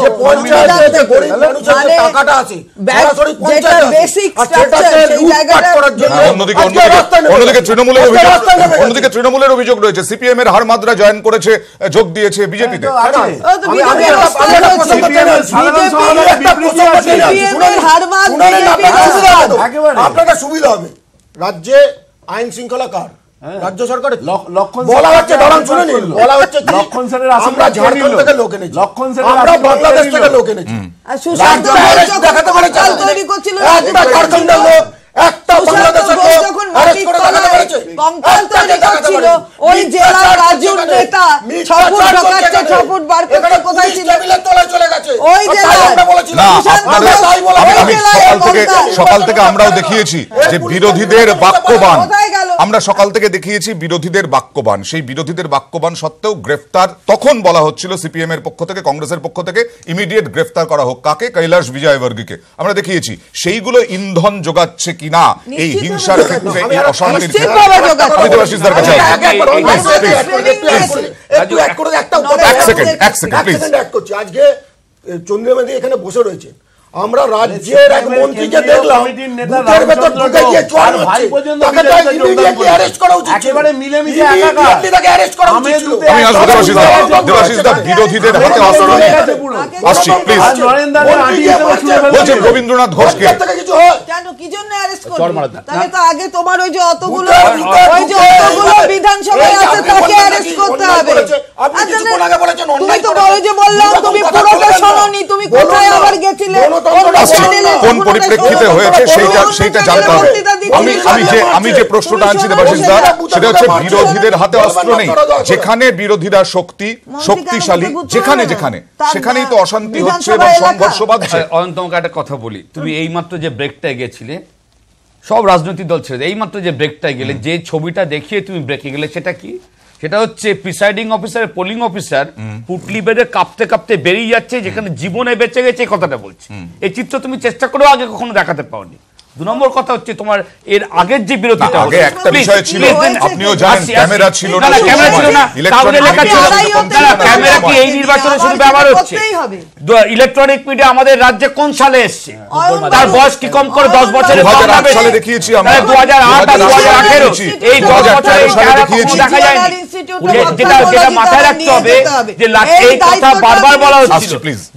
যে পঞ্চায়েতে গরিব মানুষের যে টাকাটা আছে সরাসরি পঞ্চায়েতে আর সেটাকে লুটপাট করার জন্য অন্যদিকে তৃণমূলের অভিযোগ রয়েছে সিপিএম এর হারমাদরা জয়েন করেছে, যোগ দিয়েছে বিজেপিতে। আপনাদের সুবিধা হবে, রাজ্যে আইন শৃঙ্খলা কার? রাজ্য সরকারের। বলা হচ্ছে, দাঁড়ান শুনে নিন, বলা হচ্ছে আমরা ঝাড়খণ্ড থেকে লোক এনেছি, আমরা বাংলাদেশ থেকে লোক এনেছি। দেখাতে পারেছে একটা ঝাড়খণ্ডের লোক, একটা বাংলাদেশের লোক অ্যারেস্ট করে দেখাতে পেরেছে। কঙ্কাল তৈরি করছিল ওই জেলার রাজুর নেতা, 6 ফুট ঢোকাচ্ছে, 6 ফুট বার করতে কোথায় ছিল? চলে গেছে ওই জেলায়। সকাল থেকে আমরাও দেখিয়েছি যে বিরোধীদের বাক্যবান, আমরা সকাল থেকে দেখিয়েছি বিরোধীদের বাক্যবান, সেই বিরোধীদের বাক্যবান সত্ত্বেও গ্রেফতার তখন বলা হচ্ছিল সিপিএম এর পক্ষ থেকে, কংগ্রেসের পক্ষ থেকে ইমিডিয়েট গ্রেফতার করা হোক। কাকে? কৈলাস বিজয়বর্গীকে। আমরা দেখিয়েছি সেইগুলো ইন্ধন যোগাচ্ছে কিনা এই হিংসার ক্ষেত্রে, এই অশান্তির ক্ষেত্রে। আমি দেবাশিসদার কাছে আজকে চন্দ্রমেদি এখানে বসে রয়েছে, আমরা রাজ্যের এক মন্ত্রীকে দেখলাম বুথের ভেতর ঢুকে গিয়ে চোর মারছে, তাকে তো ইমিডিয়েটলি অ্যারেস্ট করা উচিত ছিল, একেবারে মিলেমিশে একাকার, তাকে অ্যারেস্ট করা উচিত ছিল। আমি আসবো দেবাশিসদা, বিরোধীদের হাতে অস্ত্র নেই। আসছি প্লিজ। বলছেন রবীন্দ্রনাথ ঘোষকে কেন কি জন্য অ্যারেস্ট করবে? তাহলে তো আগে তোমার ওই যে অতগুলো বিধানসভায় আছে তাকে অ্যারেস্ট করতে হবে। তুমি তো ওই যে বললাম তুমি পুরোটা শোনোনি, তুমি কোথায় আবার গেছিলে, কোন পরিপ্রেক্ষিতে হয়েছে সেইটা জানতে হবে। আমি যে প্রশ্নটা আনছি দেবাশিসদা, সেটা হচ্ছে বিরোধীদের হাতে অস্ত্র নেই। যেখানে বিরোধীরা শক্তিশালী, যেখানে সেখানেই তো অশান্তি হচ্ছে এবং সংঘর্ষ বাড়ছে। অনন্তমকে একটা কথা বলি, তুমি এইমাত্র যে ব্রেকটায় গেছিলে, সব রাজনৈতিক দল ছেড়ে এইমাত্র যে ব্রেকটায় গেলে, যে ছবিটা দেখিয়ে তুমি ব্রেকে গেলে, সেটা কি? সেটা হচ্ছে প্রিসাইডিং অফিসার, পোলিং অফিসার পুটলি বেঁধে কাঁপতে কাঁপতে বেরিয়ে যাচ্ছে, যেখানে জীবনে বেঁচে গেছে এই কথাটা বলছে। এই চিত্র তুমি চেষ্টা করেও আগে কখনো দেখাতে পাওনি। 2 নম্বর কথা হচ্ছে তোমার এর আগের যে বিরোধিতা, আগে একটা বিষয় ছিল, আপনিও জানেন, ক্যামেরা ছিল না, ক্যামেরা ছিল না, তাহলে লেখা ছিল ক্যামেরা কি এই নির্বাচনে শুধু ব্যবহার হচ্ছে? ইলেকট্রনিক মিডিয়া আমাদের রাজ্যে কোন সালে এসেছে? তার বয়স কি কম করে 10 বছরের কম না বেশি? 2008 আর 2018 এই 10 বছরে দেখা যায়নি। যেটা মাথায় রাখতে হবে যে এই কথা বারবার বলা হচ্ছে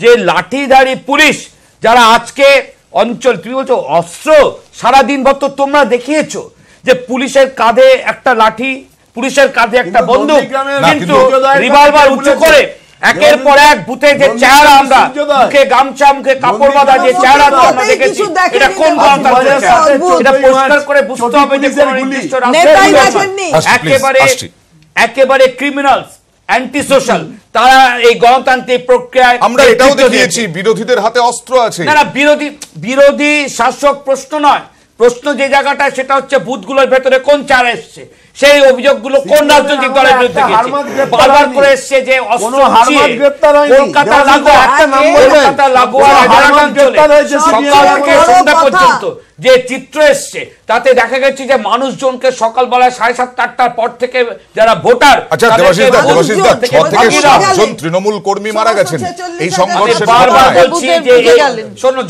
যে লাঠিধারী পুলিশ যারা আজকে অঞ্চল, তুমি বলছো অস্ত্র সারাদিন ভর তো তোমরা দেখিয়েছো যে পুলিশের কাঁধে একটা লাঠি, পুলিশের কাঁধে একটা বন্দুক, কিন্তু রিভলভার উঁচু করে একের পর এক বুথে যে চেহারা, আমরা মুখে গামছা, মুখে কাপড় বাঁধা যে চেহারা আমরা দেখেছি, এটা কোন গণতন্ত্রের চেহারা? এটা পরিষ্কার করে বুঝতে হবে যে কোন নির্দিষ্ট রাষ্ট্রের একেবারে ক্রিমিনালস, অ্যান্টি সোশ্যাল, তারা এই গণতান্ত্রিক প্রক্রিয়ায়। আমরা এটাও দেখিয়েছি বিরোধীদের হাতে অস্ত্র আছে। না, বিরোধী শাসক প্রশ্ন নয়, প্রশ্ন যে জায়গাটায় সেটা হচ্ছে বুথগুলোর ভেতরে কোন চারা এসছে, সেই অভিযোগগুলো কোন রাজনৈতিক দলের বিরুদ্ধে গেছে, বারবার করে এসছে যে অস্ত্র কলকাতা লাগোয়া সকাল থেকে সন্ধ্যা পর্যন্ত যে চিত্র এসছে, তাতে দেখা গেছে যে মানুষজনকে সকালবেলায় 7:30-8টার পর থেকে যারা ভোটার, আচ্ছা দেবাশিসদা 6 থেকে 7 জন তৃণমূল কর্মী মারা গেছেন এই সংঘর্ষে। বারবার বলছি যে শোনো,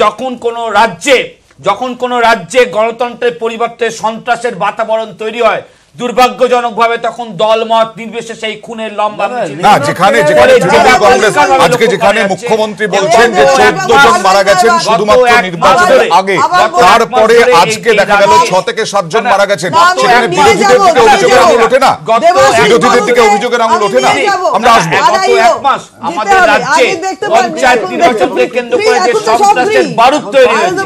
যখন কোন রাজ্যে গণতন্ত্রের পরিবর্তে সন্ত্রাসের বাতাবরণ তৈরি হয়, দুর্ভাগ্যজনকভাবে তখন দলমত নির্বিশেষে এই খুনের লম্বা না, যেখানে তৃণমূল কংগ্রেস আজকে যেখানে মুখ্যমন্ত্রী বলছেন যে 14 জন মারা গেছেন শুধুমাত্র নির্বাচনের আগে, তারপরে আজকে দেখা গেল 6 থেকে 7 জন মারা গেছেন, সেখানে বিরোধীদের দিকে অভিযোগের আঙুল ওঠে না? বিরোধীদের দিকে অভিযোগের আঙুল ওঠে না? আমরা আসবো। গত 1 মাস আমাদের রাজ্যে পঞ্চায়েত নির্বাচনকে কেন্দ্র করে যে সন্ত্রাসের বারুদ তৈরি হয়েছে,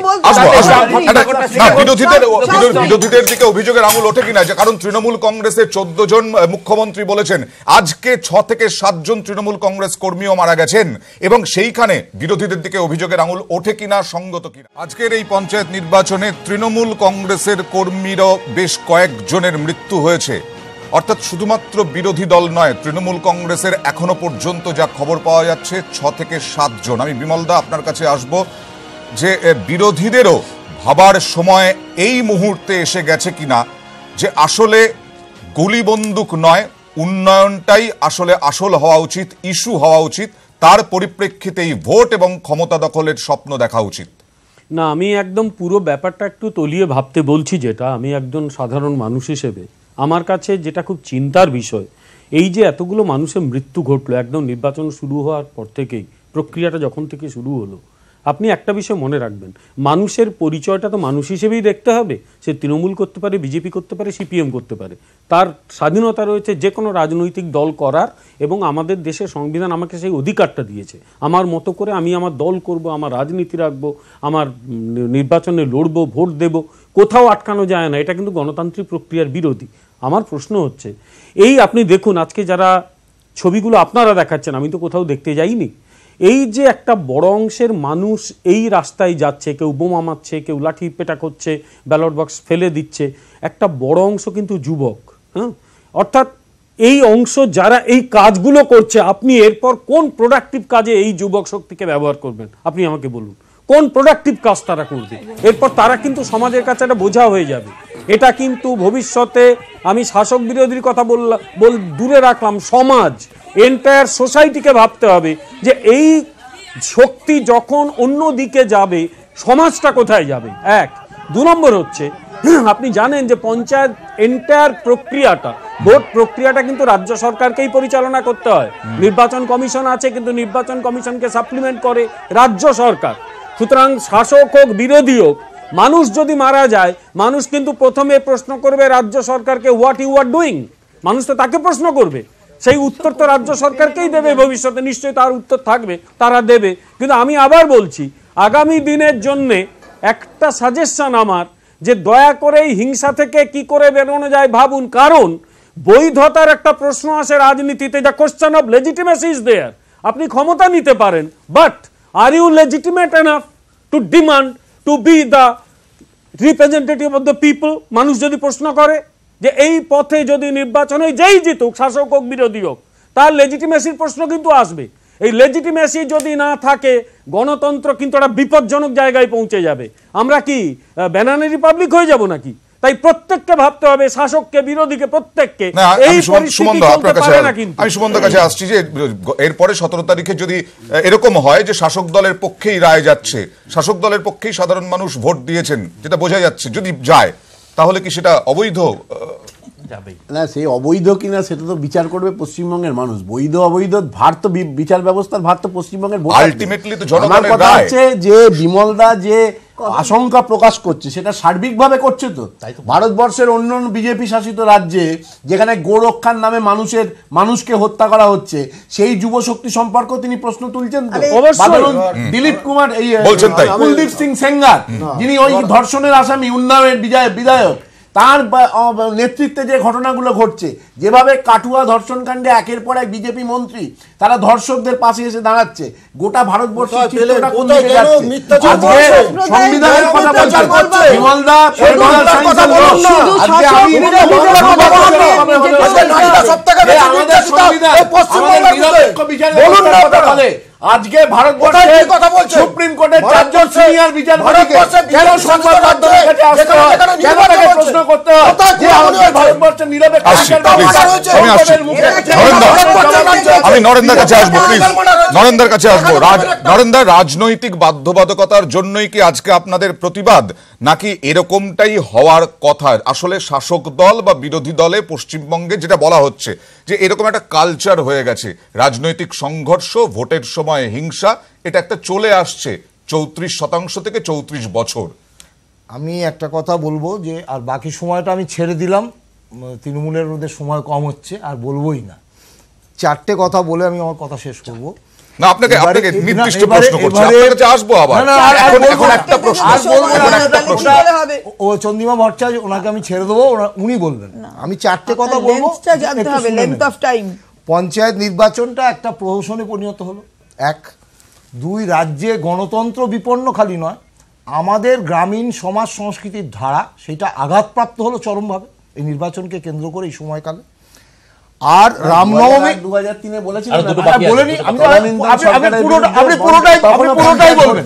বিরোধীদের দিকে অভিযোগের আঙুল ওঠে কিনা? কারণ তৃণমূল কংগ্রেসের 14 জন মুখ্যমন্ত্রী বলেছেন, আজকে 6 থেকে 7 জন তৃণমূল কংগ্রেস কর্মীও মারা গেছেন, এবং সেইখানে বিরোধীদের দিকে অভিযোগের আঙুল ওঠে কিনা, সঙ্গত কিনা? আজকের এই পঞ্চায়েত নির্বাচনে তৃণমূল কংগ্রেসের কর্মীরও বেশ কয়েকজনের মৃত্যু হয়েছে। অর্থাৎ শুধুমাত্র বিরোধী দল নয়, তৃণমূল কংগ্রেসের এখনো পর্যন্ত যা খবর পাওয়া যাচ্ছে 6 থেকে 7 জন। আমি বিমলদা আপনার কাছে আসব, যে বিরোধীদেরও ভাবার সময় এই মুহূর্তে এসে গেছে কিনা যে আসলে গুলি বন্দুক নয়, উন্নয়নটাই আসলে আসল হওয়া উচিত, ইস্যু হওয়া উচিত, তার পরিপ্রেক্ষিতেই ভোট এবং ক্ষমতা দখলের স্বপ্ন দেখা উচিত। না, আমি একদম পুরো ব্যাপারটা একটু তলিয়ে ভাবতে বলছি, যেটা আমি একজন সাধারণ মানুষ হিসেবে আমার কাছে যেটা খুব চিন্তার বিষয়, এই যে এতগুলো মানুষের মৃত্যু ঘটলো একদম নির্বাচন শুরু হওয়ার পর থেকেই, প্রক্রিয়াটা যখন থেকে শুরু হলো, আপনি একটা বিষয় মনে রাখবেন, মানুষের পরিচয়টা তো মানুষ হিসেবেই দেখতে হবে। সে তৃণমূল করতে পারে, বিজেপি করতে পারে, সিপিএম করতে পারে, তার স্বাধীনতা রয়েছে যে কোনো রাজনৈতিক দল করার, এবং আমাদের দেশের সংবিধান আমাকে সেই অধিকারটা দিয়েছে। আমার মতো করে আমি আমার দল করব, আমার রাজনীতি রাখবো, আমার নির্বাচনে লড়বো, ভোট দেব, কোথাও আটকানো যায় না। এটা কিন্তু গণতান্ত্রিক প্রক্রিয়ার বিরোধী। আমার প্রশ্ন হচ্ছে, এই আপনি দেখুন আজকে যারা ছবিগুলো আপনারা দেখাচ্ছেন, আমি তো কোথাও দেখতে যাইনি, এই যে একটা বড় অংশের মানুষ এই রাস্তায় যাচ্ছে, কেউ বোমা মারছে, কেউ লাঠি পেটা করছে, ব্যালট বক্স ফেলে দিচ্ছে, একটা বড় অংশ কিন্তু যুবক। হ্যাঁ, অর্থাৎ এই অংশ যারা এই কাজগুলো করছে, আপনি এরপর কোন প্রোডাক্টিভ কাজে এই যুবক শক্তিকে ব্যবহার করবেন? আপনি আমাকে বলুন, কোন প্রোডাক্টিভ কাজ তারা করবে? এরপর তারা কিন্তু সমাজের কাছে একটা বোঝা হয়ে যাবে। এটা কিন্তু ভবিষ্যতে, আমি শাসক বিরোধীর কথা দূরে রাখলাম, সমাজ, এন্টায়ার সোসাইটিকে ভাবতে হবে যে এই শক্তি যখন অন্য দিকে যাবে, সমাজটা কোথায় যাবে? 1 2 নম্বর হচ্ছে, আপনি জানেন যে পঞ্চায়েত এন্টায়ার প্রক্রিয়াটা, ভোট প্রক্রিয়াটা কিন্তু রাজ্য সরকারকেই পরিচালনা করতে হয়। নির্বাচন কমিশন আছে, কিন্তু নির্বাচন কমিশনকে সাপ্লিমেন্ট করে রাজ্য সরকার। সুতরাং শাসক হোক বিরোধী হোক, মানুষ যদি মারা যায়, মানুষ কিন্তু প্রথমে প্রশ্ন করবে রাজ্য সরকারকে, হোয়াট ইউ আর ডুইং। মানুষ তো তাকে প্রশ্ন করবে, সেই উত্তর তো রাজ্য সরকারকেই দেবে ভবিষ্যতে, নিশ্চয়ই তার উত্তর থাকবে, তারা দেবে। কিন্তু আমি আবার বলছি, আগামী দিনের জন্যে একটা সাজেশন আমার, যে দয়া করে এই হিংসা থেকে কি করে বেরোনো যায় ভাবুন। কারণ বৈধতার একটা প্রশ্ন আসে রাজনীতিতে, the question of legitimacy is there. আপনি ক্ষমতা নিতে পারেন, but are you legitimate enough to demand to be the representative of the people? মানুষ যদি প্রশ্ন করে যে এই পথে যদি নির্বাচনে যেই জিতুক, শাসক হোক বিরোধী হোক, তার লেজিটিমেসির প্রশ্ন কিন্তু আসবে। এই লেজিটিমেসি যদি না থাকে, গণতন্ত্র কিন্তু একটা বিপজ্জনক জায়গায় পৌঁছে যাবে। আমরা কি ব্যানানা রিপাবলিক হয়ে যাব নাকি? তাই প্রত্যেককে ভাবতে হবে, শাসককে বিরোধীকে প্রত্যেককে। এই পরিস্থিতি চলতে পারে না। কিন্তু আমি সুমনদার কাছে আসছি যে এরপরে 17 তারিখে যদি এরকম হয় যে শাসক দলের পক্ষেই রায় যাচ্ছে, শাসক দলের পক্ষেই সাধারণ মানুষ ভোট দিয়েছেন, যেটা বোঝা যাচ্ছে, যদি যায়, তাহলে কি সেটা অবৈধ যাবেই না, সেই অবৈধ কিনা সেটা তো বিচার করবে পশ্চিমবঙ্গের মানুষ। বৈধ অবৈধ ভার তো বিচার ব্যবস্থার ভার তো পশ্চিমবঙ্গের ভোটার। আলটিমেটলি তো জনগণের আমার কথা রায়। হচ্ছে যে বিমলদা যে আশঙ্কা প্রকাশ করছে সেটা সার্বিকভাবে করছে তো। ভারতবর্ষের অন্য বিজেপি শাসিত রাজ্যে যেখানে গোরক্ষার নামে মানুষকে হত্যা করা হচ্ছে, সেই যুব শক্তি সম্পর্ক তিনি প্রশ্ন তুলছেন তো। দিলীপ কুমার, এই কুলদীপ সিং সেঙ্গার, যিনি ওই ধর্ষণের আসামি, উন্নাওয়ের বিধায়ক, তার নেতৃত্বে যে ঘটনাগুলো ঘটছে, যেভাবে কাটুয়া ধর্ষণ কাণ্ডে একের পর এক বিজেপি মন্ত্রী তারা ধর্ষকদের পাশে এসে দাঁড়াচ্ছে, গোটা ভারতবর্ষের চিত্রটা কোন দিকে যাচ্ছে। আজকে সংবিধানের কথা বলছেন বিমলদা, আজকে আমি আমাদের সংবিধান নিরপেক্ষ বিচারের কথা বলে। আজকে ভারতবর্ষে সুপ্রিম কোর্টের 4 জন সিনিয়র বিচারপতিকে কেন সংবাদ মাধ্যমের কাছে আসতে হয়, কেন তাকে প্রশ্ন করতে হয় যে আমাদের ভারতবর্ষের নিরপেক্ষ বিচার ব্যবস্থা আমি নরেন্দ্রের কাছে আসবো, প্লিজ নরেন্দ্রের কাছে আসবো। নরেন্দ্র, রাজনৈতিক বাধ্যবাধকতার জন্যই কি আজকে আপনাদের প্রতিবাদ, নাকি এরকমটাই হওয়ার কথা? আসলে শাসক দল বা বিরোধী দলে পশ্চিমবঙ্গে যেটা বলা হচ্ছে যে এরকম একটা কালচার হয়ে গেছে, রাজনৈতিক সংঘর্ষ, ভোটের সময় হিংসা, এটা একটা চলে আসছে 34% থেকে 34 বছর। আমি একটা কথা বলবো যে আর বাকি সময়টা আমি ছেড়ে দিলাম, তৃণমূলের ওদের সময় কম হচ্ছে, আর বলবোই না। 4টে কথা বলে আমি আমার কথা শেষ করবো। না, আপনাকে নির্দিষ্ট প্রশ্ন করছি, আপনার কাছে আসবো আবার। এখন একটা প্রশ্ন, ও চন্দ্রিমা ভট্টাচার্য, ওনাকে আমি ছেড়ে দেবো, উনি বলবেন। আমি 4টে কথা বলবো। পঞ্চায়েত নির্বাচনটা একটা প্রহসনে পরিণত হলো, 1। 2, রাজ্যে গণতন্ত্র বিপন্ন খালি নয়, আমাদের গ্রামীণ সমাজ সংস্কৃতির ধারা সেটা আঘাতপ্রাপ্ত হলো চরমভাবে এই নির্বাচনকে কেন্দ্র করে এই সময়কালে। আর রামনবমী 2003-এ বলেছিলেন, বলেনি, আপনি পুরোটাই বলবেন।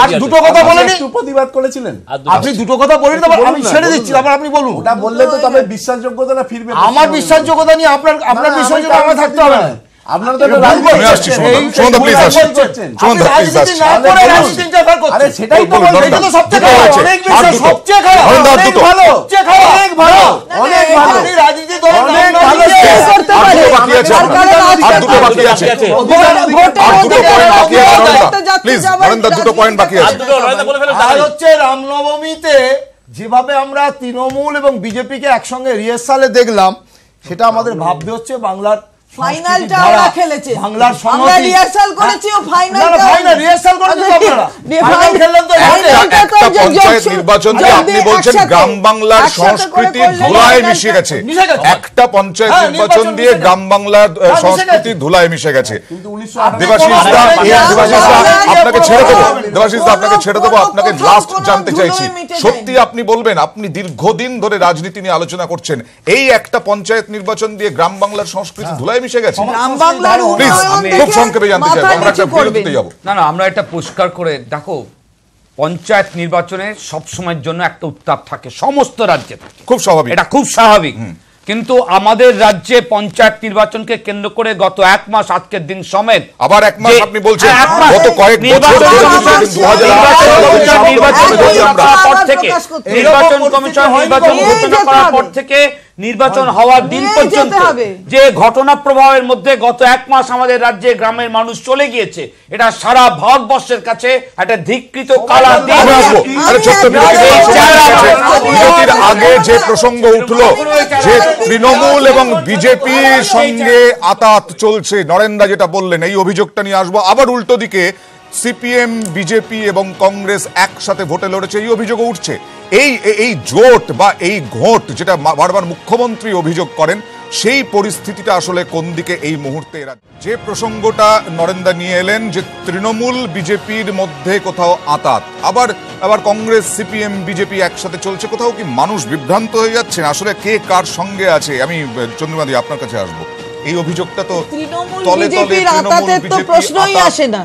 আর দুটো কথা বলেনি, প্রতিবাদ করেছিলেন আপনি, দুটো কথা বলেন, আমি ছেড়ে দিচ্ছি, আবার আপনি বলুন। ওটা বললে তো তবে বিশ্বাসযোগ্যতা ফিরবে। আমার বিশ্বাসযোগ্যতা নিয়ে আপনার বিশ্বাসযোগ্যতা আমার থাকতে হবে না। আপনারা তো সেটাই তো সবচেয়ে খারাপ, অনেক ভালো, অনেক ভালো, অনেক ভালো রাজনীতি দল হচ্ছে রামনবমীতে যেভাবে আমরা তৃণমূল এবং বিজেপিকে একসঙ্গে রিহার্সালে দেখলাম, সেটা আমাদের ভাবতে হচ্ছে বাংলার ফাইনালটা ওরা খেলেছে, বাংলার আমরা রিহার্সাল করেছি, ও ফাইনালটা ফাইনাল রিহার্সাল করেছে আপনারা, ফাইনাল খেললেন তো। একটা পঞ্চায়েত নির্বাচন যে আপনি বলছেন গ্রাম বাংলার সংস্কৃতি ধুলায় মিশে গেছে, একটা পঞ্চায়েত নির্বাচন দিয়ে গ্রাম বাংলার সংস্কৃতি ধুলায় মিশে গেছে। দেবাশিস দা, আপনাকে ছেড়ে দেবো, দেবাশিস দা আপনাকে ছেড়ে দেবো, আপনাকে লাস্ট জানতে চাইছি, সত্যি আপনি বলবেন, আপনি দীর্ঘদিন ধরে রাজনীতি নিয়ে আলোচনা করছেন, এই একটা পঞ্চায়েত নির্বাচন দিয়ে গ্রাম বাংলার সংস্কৃতি ধুলায় মিশে গেছে? খুব সংক্ষেপে জানতে চাই, আমরা একটা বিরতিতে যাব। না, আমরা একটা পরিষ্কার করে দেখো, পঞ্চায়েত নির্বাচনে সবসময়ের জন্য একটা উত্তাপ থাকে, সমস্ত রাজ্যে খুব স্বাভাবিক, এটা খুব স্বাভাবিক। কিন্তু আমাদের রাজ্যে পঞ্চায়েত নির্বাচনকে কেন্দ্র করে গত 1 মাস আজকের দিন সমেত, আবার 1 মাস আপনি বলছেন, গত কয়েক বছর নির্বাচন কমিশন নির্বাচন ঘোষণা করার পর থেকে নির্বাচন হওয়ার দিন পর্যন্ত যে ঘটনা প্রবাহের মধ্যে গত 1 মাস আমাদের রাজ্যে গ্রামের মানুষ চলে গিয়েছে, এটা সারা ভারতবর্ষের কাছে একটা ধিকৃত কালা দিন। আগে যে প্রসঙ্গ উঠলো যে তৃণমূল এবং বিজেপির সঙ্গে আতাত চলছে, নরেন্দ্র যেটা বললেন, এই অভিযোগটা নিয়ে আসবো। আবার উল্টো দিকে সিপিএম, বিজেপি এবং কংগ্রেস একসাথে ভোটে লড়েছে, এই অভিযোগও উঠছে। এই জোট বা এই ঘোট যেটা বারবার মুখ্যমন্ত্রী অভিযোগ করেন, সেই পরিস্থিতিটা আসলে কোন দিকে এই মুহূর্তে? যে প্রসঙ্গটা নরেন্দ্র নিয়ে এলেন যে তৃণমূল বিজেপির মধ্যে কোথাও আঁতাত, আবার কংগ্রেস, সিপিএম, বিজেপি একসাথে চলছে, কোথাও কি মানুষ বিভ্রান্ত হয়ে যাচ্ছে? আসলে কে কার সঙ্গে আছে? আমি চন্দ্রিমাদি আপনার কাছে আসবো। এই অভিযোগটা তো তলে তলে আঁতাতের তো প্রশ্নই আসে না,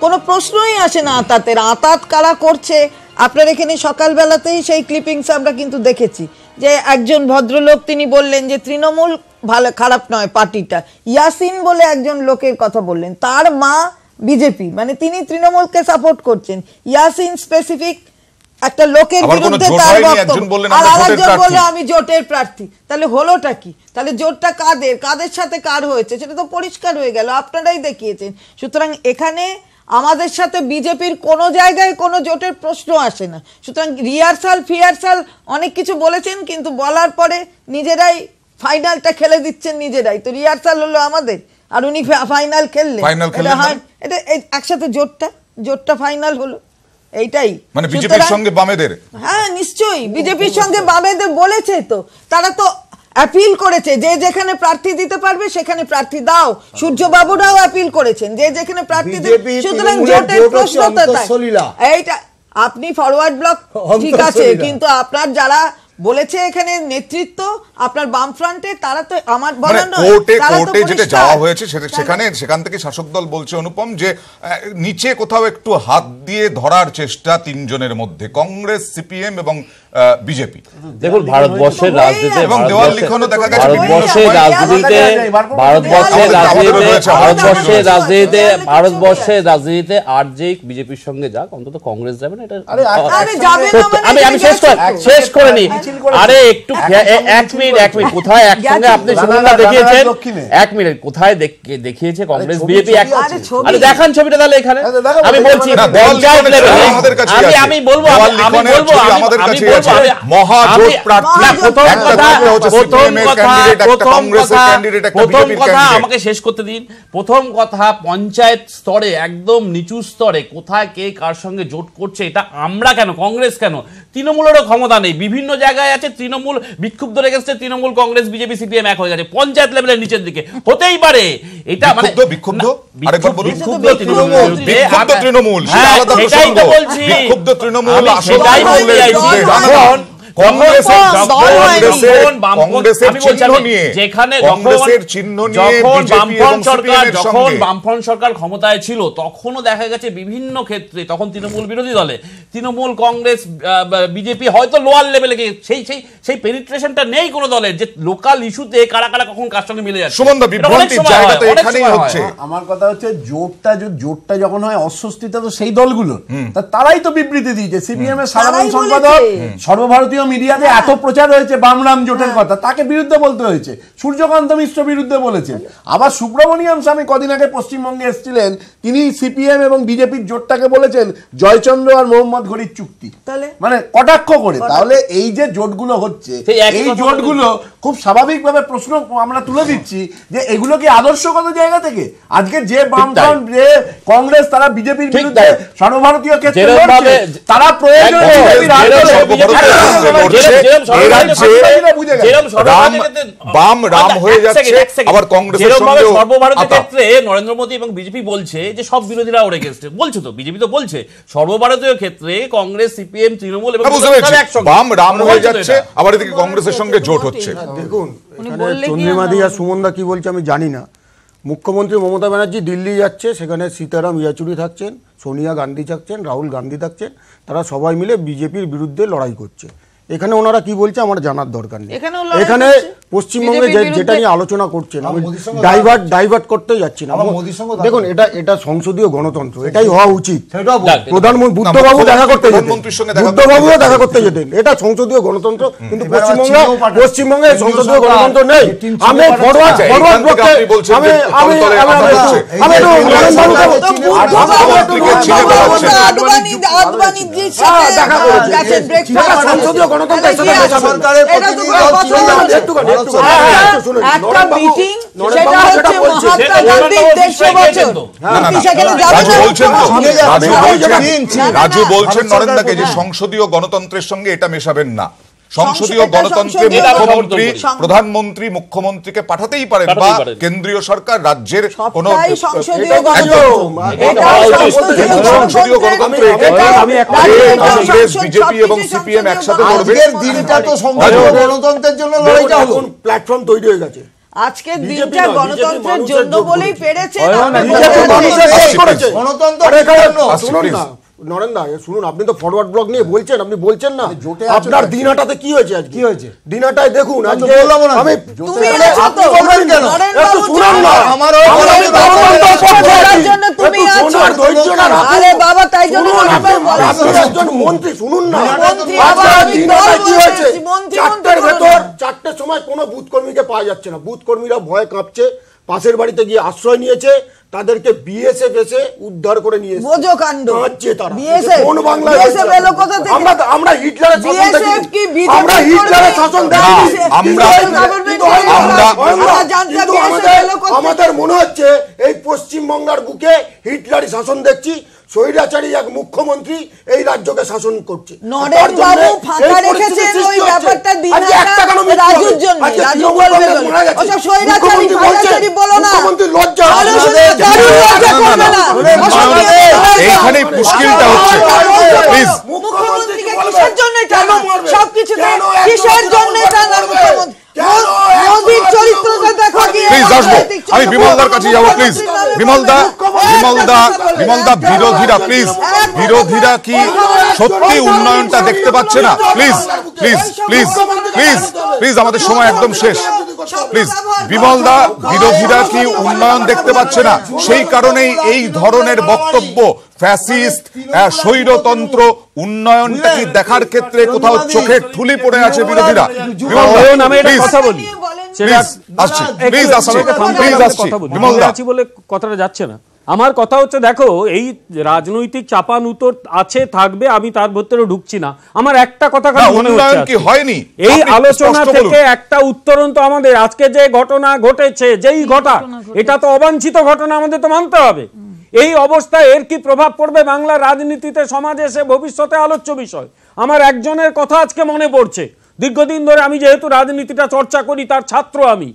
কোনো প্রশ্নই আসে না আঁতাতের। আঁতাত কারা করছে? আপনার এখানে সকালবেলাতেই সেই ক্লিপিংস আমরা কিন্তু দেখেছি যে একজন ভদ্রলোক তিনি বললেন যে তৃণমূল ভালো খারাপ নয় পার্টিটা, ইয়াসিন বলে একজন লোকের কথা বললেন, তার মা বিজেপি, মানে তিনি তৃণমূলকে সাপোর্ট করছেন। ইয়াসিন স্পেসিফিক একটা লোকের আবার কোনো বিরুদ্ধে জোট তার হয়নি, বক্তব্য, একজন বললেন আর আমরা জোটের আরেকজন প্রার্থী। বললো আমি জোটের প্রার্থী। তাহলে হলোটা কি? তাহলে জোটটা কাদের সাথে কার হয়েছে সেটা তো পরিষ্কার হয়ে গেল, আপনারাই দেখিয়েছেন। সুতরাং এখানে আমাদের সাথে বিজেপির কোনো জায়গায় কোনো জোটের প্রশ্ন আসে না। সুতরাং ফিয়ারসাল অনেক কিছু বলেছেন, কিন্তু বলার পরে নিজেরাই ফাইনালটা খেলে দিচ্ছেন নিজেরাই। তো রিহার্সাল হলো আমাদের, আর উনি ফাইনাল খেললেন। এটা একসাথে জোটটা ফাইনাল হলো, এইটাই মানে বিজেপির সঙ্গে বামেদের। হ্যাঁ নিশ্চয়ই, বিজেপির সঙ্গে বামেদের বলেছে তো, তারা তো অ্যাপিল করেছে যে যেখানে প্রার্থী দিতে পারবে সেখানে প্রার্থী দাও। সূর্যবাবুরাও অ্যাপিল করেছেন যে যেখানে প্রার্থী দেবে। সুতরাং জোটের প্রশ্ন তো এইটা আপনি ফরওয়ার্ড ব্লক ঠিক আছে, কিন্তু আপনার যারা বলেছে এখানে নেতৃত্ব আপনার বামফ্রন্টে, তারা তো আমার বলা নয়, কোর্টে যেটা যাওয়া হয়েছে সেখান থেকে শাসক দল বলছে অনুপম যে নিচে কোথাও একটু হাত দিয়ে ধরার চেষ্টা তিনজনের মধ্যে, কংগ্রেস, সিপিএম এবং বিজেপি। দেখুন ভারতবর্ষের রাজনীতিতে এবং দেওয়াল লিখনও দেখা গেছে ভারতবর্ষের রাজনীতিতে আর যে বিজেপির সঙ্গে যাক, অন্তত কংগ্রেস যাবে না, এটা আমি শেষ করে নি। আরে একটু এক মিনিট কোথায় একসঙ্গে আপনি সুমনদা দেখিয়েছেন, 1 মিনিট কোথায় দেখিয়েছে কংগ্রেস বিজেপি? আরে দেখান ছবিটা তাহলে এখানে। আমি বলছি পঞ্চায়েত লেভেলে আমি বলবো আমাকে শেষ করতে দিন। প্রথম কথা, পঞ্চায়েত স্তরে একদম নিচু স্তরে কোথায় কে কার সঙ্গে জোট করছে এটা আমরা কেন, কংগ্রেস কেন, তৃণমূলেরও ক্ষমতা নেই। বিভিন্ন জায়গায় আছে তৃণমূল বিক্ষুব্ধ রেখেছে, তৃণমূল কংগ্রেস বিজেপি সিপিএম এক হয়ে গেছে। পঞ্চায়েত লেভেলের নিচের দিকে হতেই পারে এটা, মানে বিক্ষুব্ধ তৃণমূল বামফ্রন্ট সরকার ক্ষমতায় ছিল তখনও দেখা গেছে বিভিন্ন ক্ষেত্রে, তখন তৃণমূল বিরোধী দলে তৃণমূল, কংগ্রেস, বিজেপি হয়তো লোয়ার লেভেলে সেই পেনিট্রেশনটা নেই কোনো দলের যে লোকাল ইস্যুতে কারা কারা কখন কার সঙ্গে মিলে যাচ্ছে। আমার কথা হচ্ছে জোটটা যখন হয় অস্বস্তিটা তো সেই দলগুলো, তারাই তো বিবৃতি দিয়েছে। সিপিএম এর সাধারণ সম্পাদক সর্বভারতীয় মিডিয়াতে এত প্রচার হয়েছে বামরাম জোটের কথা, তাকে বিরুদ্ধে বলতে হয়েছে। সূর্যকান্ত মিশ্র বিরুদ্ধে বলেছেন। আবার সুব্রমণিয়াম স্বামী কদিন আগে পশ্চিমবঙ্গে এসেছিলেন, তিনি সিপিএম এবং বিজেপির জোটটাকে বলেছেন জয়চন্দ্র আর মোহাম্মদ ঘড়ির চুক্তি, মানে কটাক্ষ করে। তাহলে এই যে জোটগুলো হচ্ছে, এই জোটগুলো খুব স্বাভাবিকভাবে প্রশ্ন আমরা তুলে দিচ্ছি যে এগুলো কি আদর্শগত জায়গা থেকে? আজকে যে বামফ্রন্ট, যে কংগ্রেস, তারা বিজেপির বিরুদ্ধে সর্বভারতীয় ক্ষেত্রে লড়ছে, তারা প্রয়োজনে নরেন্দ্র মোদী এবং বিজেপি বলছে যে সব বিরোধীরা ওর এগেইনস্টে বলছে, তো বিজেপি তো বলছে সর্বভারতীয় ক্ষেত্রে কংগ্রেস, সিপিএম, তৃণমূল এবং বাম রাম হয়ে যাচ্ছে, আবার এদিকে কংগ্রেসের সঙ্গে জোট হচ্ছে। দেখুন চন্দ্রিমাদি আর সুমনদা কি বলছে আমি জানি না। মুখ্যমন্ত্রী মমতা ব্যানার্জি দিল্লি যাচ্ছে, সেখানে সীতারাম ইয়েচুরি থাকছেন, সোনিয়া গান্ধী থাকছেন, রাহুল গান্ধী থাকছেন, তারা সবাই মিলে বিজেপির বিরুদ্ধে লড়াই করছে। এখানে ওনারা কি বলছে আমার জানার দরকার নেই। এখানে পশ্চিমবঙ্গে যেটা নিয়ে আলোচনা করছেন, আমি ডাইভার্ট করতেই যাচ্ছি না। দেখুন এটা সংসদীয় গণতন্ত্র, এটাই হওয়া উচিত। প্রধানমন্ত্রী বুদ্ধবাবু দেখা করতে যেতেন, বুদ্ধবাবুও দেখা করতে যেতেন, এটা সংসদীয় গণতন্ত্র। কিন্তু পশ্চিমবঙ্গে সংসদীয় গণতন্ত্র নেই। আমি ফরওয়ার্ড সংসদীয় গণতন্ত্র রাজু বলছেন নরেন্দ্রকে যে সংসদীয় গণতন্ত্রের সঙ্গে এটা মেশাবেন না। সংসদীয় গণতন্ত্রে মুখ্যমন্ত্রী, প্রধানমন্ত্রী মুখ্যমন্ত্রীকে পাঠাতেই পারেন, বা কেন্দ্রীয় সরকার রাজ্যের কোন সংসদীয় গণতন্ত্র। কংগ্রেস, বিজেপি এবং সিপিএম একসাথে লড়বে। দিনটা তো সংসদীয় গণতন্ত্রের জন্য লড়াইটা হলো, প্ল্যাটফর্ম তৈরি হয়ে গেছে। আজকের দিনটা গণতন্ত্রের জন্য বলেই পেরেছে। গণতন্ত্র নরেন দা শুনুন, আপনি তো ফরওয়ার্ড ব্লক নিয়ে বলছেন, আপনি বলছেন না জোটে আপনার দিনহাটাতে কি হয়েছে আজকে? কি হয়েছে? দিনহাটায় দেখুন আজকে বললাম না, আমি তুমি আছো তো, বলবেন কেন? একটু শুনুন না, আমারও জন্য তুমি আছো। শোনার ধৈর্য না রাখুন। আরে বাবা, তাই জন্য শুনুন, বারবার বলা আপনি একজন মন্ত্রী, শুনুন না মন্ত্রী, আজকে আবার আমি দিনহাটায় দল কি হয়েছে? বলছি, মন্ত্রী, 4টার মন্ত্রী ভেতর 4টার সময় কোনো বুথ কর্মীকে পাওয়া যাচ্ছে না, বুথ কর্মীরা ভয়ে কাঁপছে, পাশের বাড়িতে গিয়ে আশ্রয় নিয়েছে, তাদেরকে বিএসএফ এসে উদ্ধার করে নিয়ে এসেছে। বোঝো কাণ্ড। কাঁদছে তারা। BSF কোন বাংলায় BSF হয়েছে? এলো কোথা থেকে? আমরা হিটলারের শাসন BSF দেখেছি। কি বিজেপি আমরা হিটলারের করবে? শাসন না, দেখেছি। আমরা- কিন্তু আমরা জানতাম কিন্তু BSF এলো কোথা থেকে? আমাদের মনে হচ্ছে এই পশ্চিমবঙ্গের বুকে হিটলারি শাসন দেখছি, স্বৈরাচারী এক মুখ্যমন্ত্রী এই রাজ্যকে শাসন করছে। নরেন তার জন্য বাবু ফাঁকা এই পরিস্থিতির রেখেছেন সৃষ্টি ওই হচ্ছে। ব্যাপারটা আজকে একটা কেন দিনহাটা মৃত্যু রাজুর হবে? জন্য। আজকে রাজু তৃণমূল বলবে কংগ্রেস বলে। মারা গেছে। ওসব স্বৈরাচারী মুখ্যমন্ত্রী বলছে, ফাঁকাচারী বলো না। মুখ্যমন্ত্রী লজ্জা আরো আছে। শুনে দারুণ লজ্জা করবে না। ওসব নিয়ে বলো না। এইখানেই মুশকিলটা হচ্ছে। প্লিজ মুখ্যমন্ত্রীকে কিসের জন্য টানা? সবকিছুতে কিসের জন্য টানা মুখ্যমন্ত্রী? মোদির চরিত্রটা দেখো গিয়ে। প্লিজ আসবো, আমি বিমলদার কাছে যাবো প্লিজ। বিমলদা বিরোধীরা প্লিজ, বিরোধীরা কি সত্যি উন্নয়নটা দেখতে পাচ্ছে না? Please please please please please, আমাদের সময় একদম শেষ। প্লিজ বিমলদা, বিরোধীরা কি উন্নয়ন দেখতে পাচ্ছে না? সেই কারণেই এই ধরনের বক্তব্য। ফ্যাসিস্ট, স্বৈরতন্ত্র, উন্নয়নটা কি দেখার ক্ষেত্রে কোথাও চোখের ঠুলি পড়ে আছে বিরোধীরা? আমি একটা কথা বলি, বিমলদা, কথাটা যাচ্ছে না। আমার কথা হচ্ছে, দেখো, এই রাজনৈতিক চাপানুতর আছে, থাকবে, আমি তার ভিতরে ঢুকছি না। আমার একটা কথা মনে হচ্ছে, কি হয়নি এই আলোচনা থেকে একটা উত্তরণ তো আমাদের, আজকে যে ঘটনা ঘটেছে, যেই ঘটা, এটা তো অবাঞ্ছিত ঘটনা, আমাদের তো মানতে হবে। এই অবস্থায় এর কি প্রভাব পড়বে বাংলার রাজনীতিতে, সমাজে, সে ভবিষ্যতে আলোচ্য বিষয়। আমার একজনের কথা আজকে মনে পড়ছে, দীর্ঘদিন ধরে আমি যেহেতু রাজনীতিটা চর্চা করি, তার ছাত্র আমি।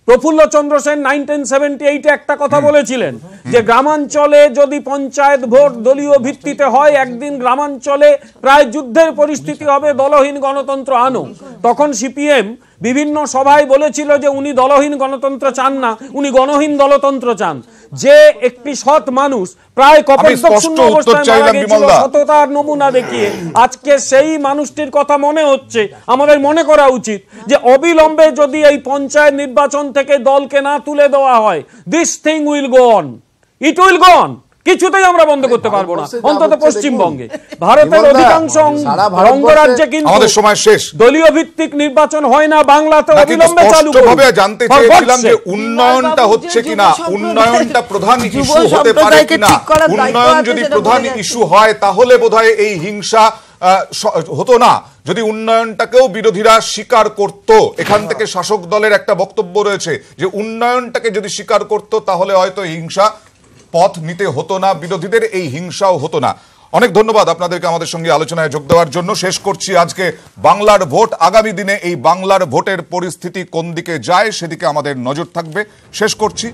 প্রফুল্ল চন্দ্র সেন 1978 একটা কথা বলেছিলেন যে গ্রামাঞ্চলে যদি পঞ্চায়েত ভোট দলীয় ভিত্তিতে হয়, একদিন গ্রামাঞ্চলে প্রায় যুদ্ধের পরিস্থিতি হবে, দলহীন গণতন্ত্র আনো। তখন সিপিএম বিভিন্ন সভায় বলেছিল যে উনি দলহীন গণতন্ত্র চান না, উনি গণহীন দলতন্ত্র চান। যে একটি সৎ মানুষ প্রায় কপটশূন্য অবস্থায় মারা গেছিল সততার নমুনা দেখিয়ে, আজকে সেই মানুষটির কথা মনে হচ্ছে। আমাদের মনে করা উচিত যে অবিলম্বে যদি এই পঞ্চায়েত নির্বাচন থেকে দলকে না তুলে দেওয়া হয়, this thing will go on, it will go on. কিছুতেই আমরা বন্ধ করতে পারবো না, অন্তত পশ্চিমবঙ্গে। ভারতের অধিকাংশ অঙ্গরাজ্যে কিন্তু আমাদের সময় শেষ, দলীয় ভিত্তিক নির্বাচন হয় না, বাংলাতে অবিলম্বে চালু করবে। জানতে চেয়েছিলাম যে উন্নয়নটা হচ্ছে কিনা, উন্নয়নটা প্রধান ইস্যু হতে পারে কিনা। উন্নয়ন যদি প্রধান ইস্যু হয় তাহলে বোধহয় এই হিংসা হতো না। যদি উন্নয়নটাকেও বিরোধীরা স্বীকার করত, এখান থেকে শাসক দলের একটা বক্তব্য রয়েছে যে উন্নয়নটাকে যদি স্বীকার করত তাহলে হয়তো হিংসা পথ নিতে হতো না, বিরোধীদের এই হিংসাও হতো না। অনেক ধন্যবাদ আপনাদেরকে আমাদের সঙ্গে আলোচনায় যোগ দেওয়ার জন্য। শেষ করছি আজকে বাংলার ভোট। আগামী দিনে এই বাংলার ভোটের পরিস্থিতি কোন দিকে যায় সেদিকে আমাদের নজর থাকবে। শেষ করছি।